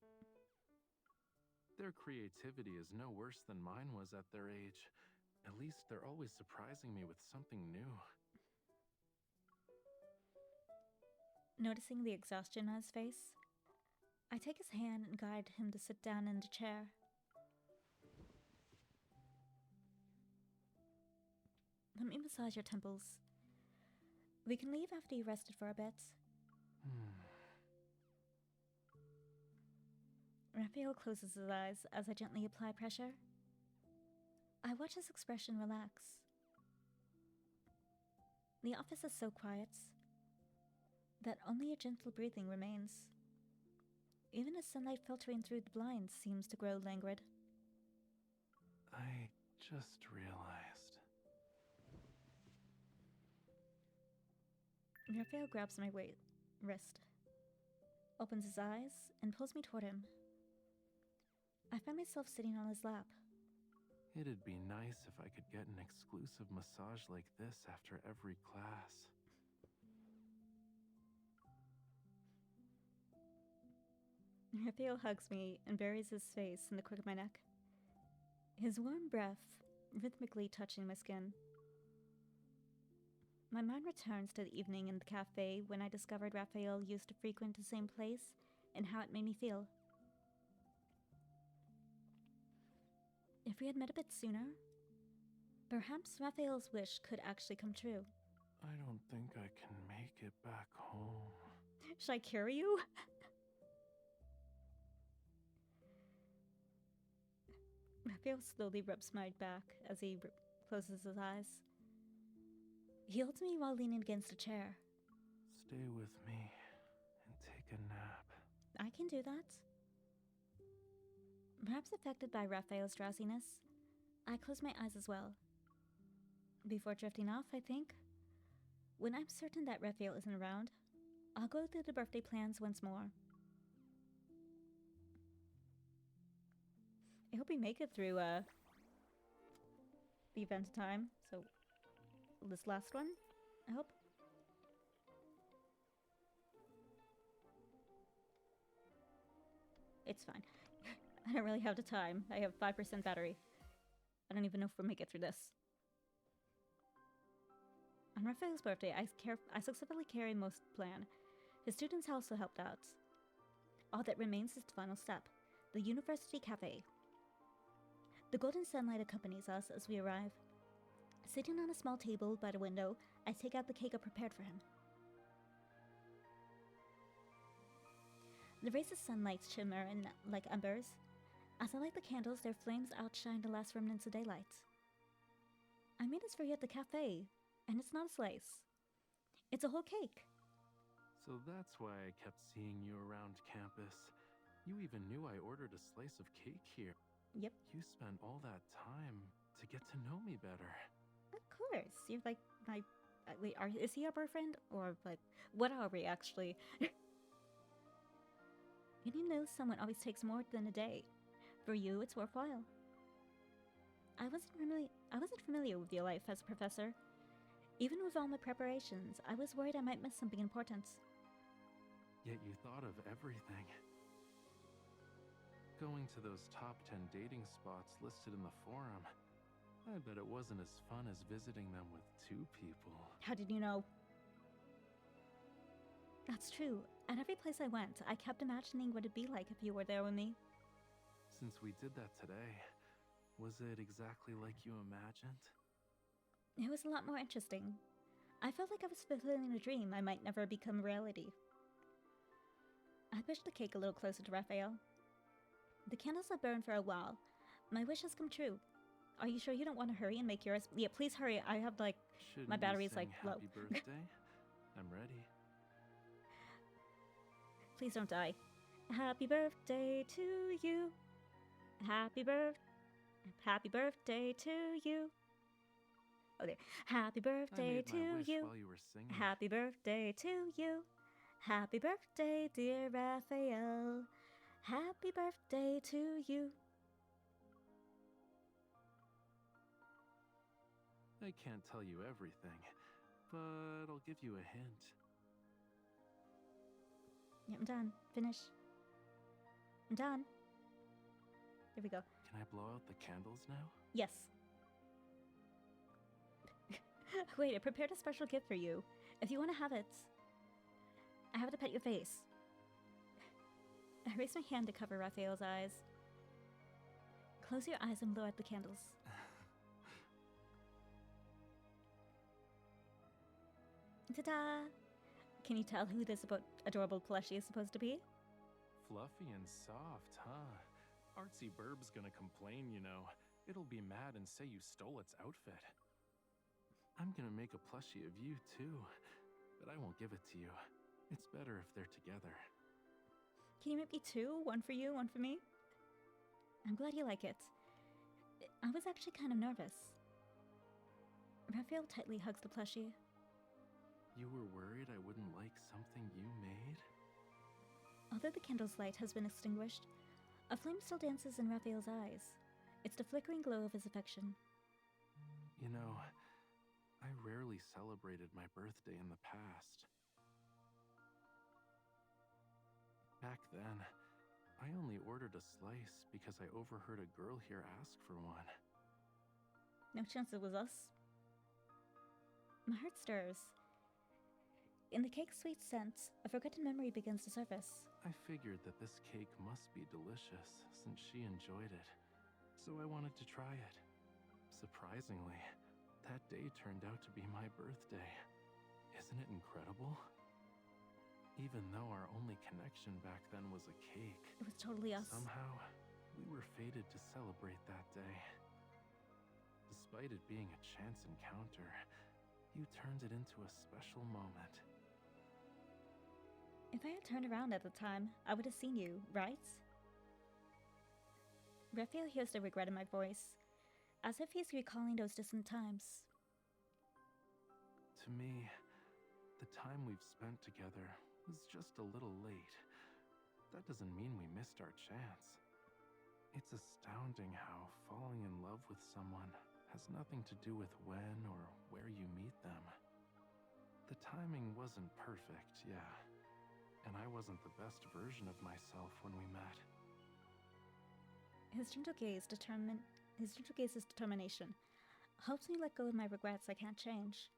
Their creativity is no worse than mine was at their age. At least they're always surprising me with something new. Noticing the exhaustion on his face, I take his hand and guide him to sit down in the chair. Let me massage your temples. We can leave after you rested for a bit. Rafayel closes his eyes as I gently apply pressure. I watch his expression relax. The office is so quiet that only a gentle breathing remains. Even the sunlight filtering through the blinds seems to grow languid. I just realized. Raphael grabs my wrist, opens his eyes, and pulls me toward him. I find myself sitting on his lap. It'd be nice if I could get an exclusive massage like this after every class. Raphael hugs me and buries his face in the crook of my neck, his warm breath rhythmically touching my skin. My mind returns to the evening in the cafe when I discovered Raphael used to frequent the same place and how it made me feel. If we had met a bit sooner, perhaps Raphael's wish could actually come true. I don't think I can make it back home. Should I carry you? Raphael slowly rubs my back as he closes his eyes. He holds me while leaning against a chair. Stay with me and take a nap. I can do that. Perhaps affected by Raphael's drowsiness, I close my eyes as well. Before drifting off, I think, when I'm certain that Raphael isn't around, I'll go through the birthday plans once more. I hope we make it through the event in time. So this last one, I hope. It's fine. I don't really have the time. I have 5% battery. I don't even know if we'll make it through this. On Raphael's birthday, I successfully carried most plan. His students also helped out. All that remains is the final step, the University Cafe. The golden sunlight accompanies us as we arrive. Sitting on a small table by the window, I take out the cake I prepared for him. The rays of sunlight shimmer like embers. As I light the candles, their flames outshine the last remnants of daylight. I made this for you at the cafe, and it's not a slice. It's a whole cake. So that's why I kept seeing you around campus. You even knew I ordered a slice of cake here. Yep. You spent all that time to get to know me better. Of course. You're like my... wait, is he your boyfriend? Or like, what are we actually? You know someone always takes more than a day. For you, it's worthwhile. I wasn't familiar with your life as a professor. Even with all my preparations, I was worried I might miss something important. Yet you thought of everything. Going to those top 10 dating spots listed in the forum, I bet it wasn't as fun as visiting them with 2 people. How did you know? That's true. At every place I went, I kept imagining what it'd be like if you were there with me. Since we did that today, was it exactly like you imagined? It was a lot more interesting. I felt like I was fulfilling a dream I might never become reality. I pushed the cake a little closer to Raphael. The candles have burned for a while. My wish has come true. Are you sure you don't want to hurry and make yours? Yeah, please hurry. I have like... Shouldn't my battery's you like sing low. Happy birthday? I'm ready. Please don't die. Happy birthday to you. Happy birthday to you. Oh, there. Happy birthday I made my to wish you. while you were singing. Happy birthday to you. Happy birthday, dear Raphael. Happy birthday to you. I can't tell you everything, but I'll give you a hint. Yeah, I'm done. Finish. I'm done. There we go. Can I blow out the candles now? Yes. Wait, I prepared a special gift for you. If you want to have it, I have to pet your face. I raise my hand to cover Raphael's eyes. Close your eyes and blow out the candles. Ta-da! Can you tell who this adorable plushie is supposed to be? Fluffy and soft, huh? Artsy Burb's gonna complain, you know. It'll be mad and say you stole its outfit. I'm gonna make a plushie of you, too. But I won't give it to you. It's better if they're together. Can you make me 2? 1 for you, 1 for me? I'm glad you like it. I was actually kind of nervous. Raphael tightly hugs the plushie. You were worried I wouldn't like something you made? Although the candle's light has been extinguished, a flame still dances in Raphael's eyes. It's the flickering glow of his affection. You know, I rarely celebrated my birthday in the past. Back then, I only ordered a slice because I overheard a girl here ask for one. No chance it was us. My heart stirs. In the cake's sweet scent, a forgotten memory begins to surface. I figured that this cake must be delicious since she enjoyed it, so I wanted to try it. Surprisingly, that day turned out to be my birthday. Isn't it incredible? Even though our only connection back then was a cake, It was totally us. somehow we were fated to celebrate that day. Despite it being a chance encounter, you turned it into a special moment. If I had turned around at the time, I would have seen you, right? Raphael hears the regret in my voice, as if he's recalling those distant times. To me, the time we've spent together was just a little late. That doesn't mean we missed our chance. It's astounding how falling in love with someone has nothing to do with when or where you meet them. The timing wasn't perfect, yeah, and I wasn't the best version of myself when we met. His gentle gaze is determination. Helps me let go of my regrets I can't change.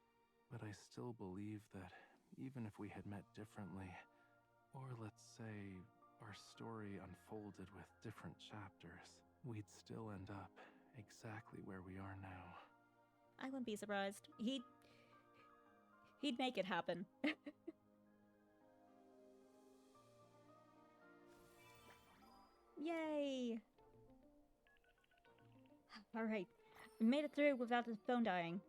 But I still believe that even if we had met differently, or let's say our story unfolded with different chapters, we'd still end up exactly where we are now. I wouldn't be surprised. He'd make it happen. Yay! Alright, we made it through without the phone dying.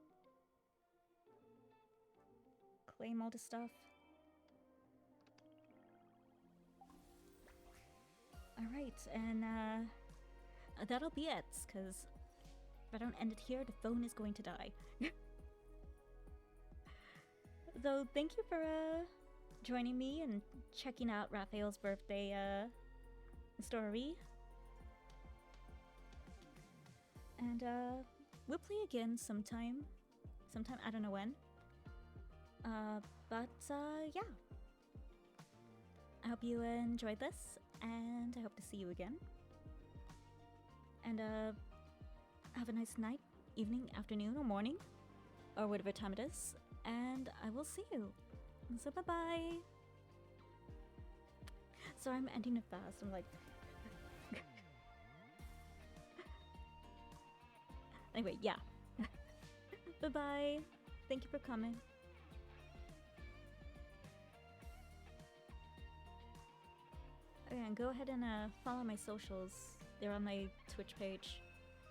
Claim all the stuff. Alright, and that'll be it, because if I don't end it here, the phone is going to die. So thank you for joining me and checking out Raphael's birthday story. And we'll play again sometime. I don't know when. But yeah. I hope you enjoyed this, and I hope to see you again. And have a nice night, evening, afternoon, or morning, or whatever time it is. And I will see you. So bye-bye. Sorry, I'm ending it fast. I'm like... Anyway, yeah. Bye-bye. Thank you for coming. Okay, and go ahead and follow my socials. They're on my Twitch page.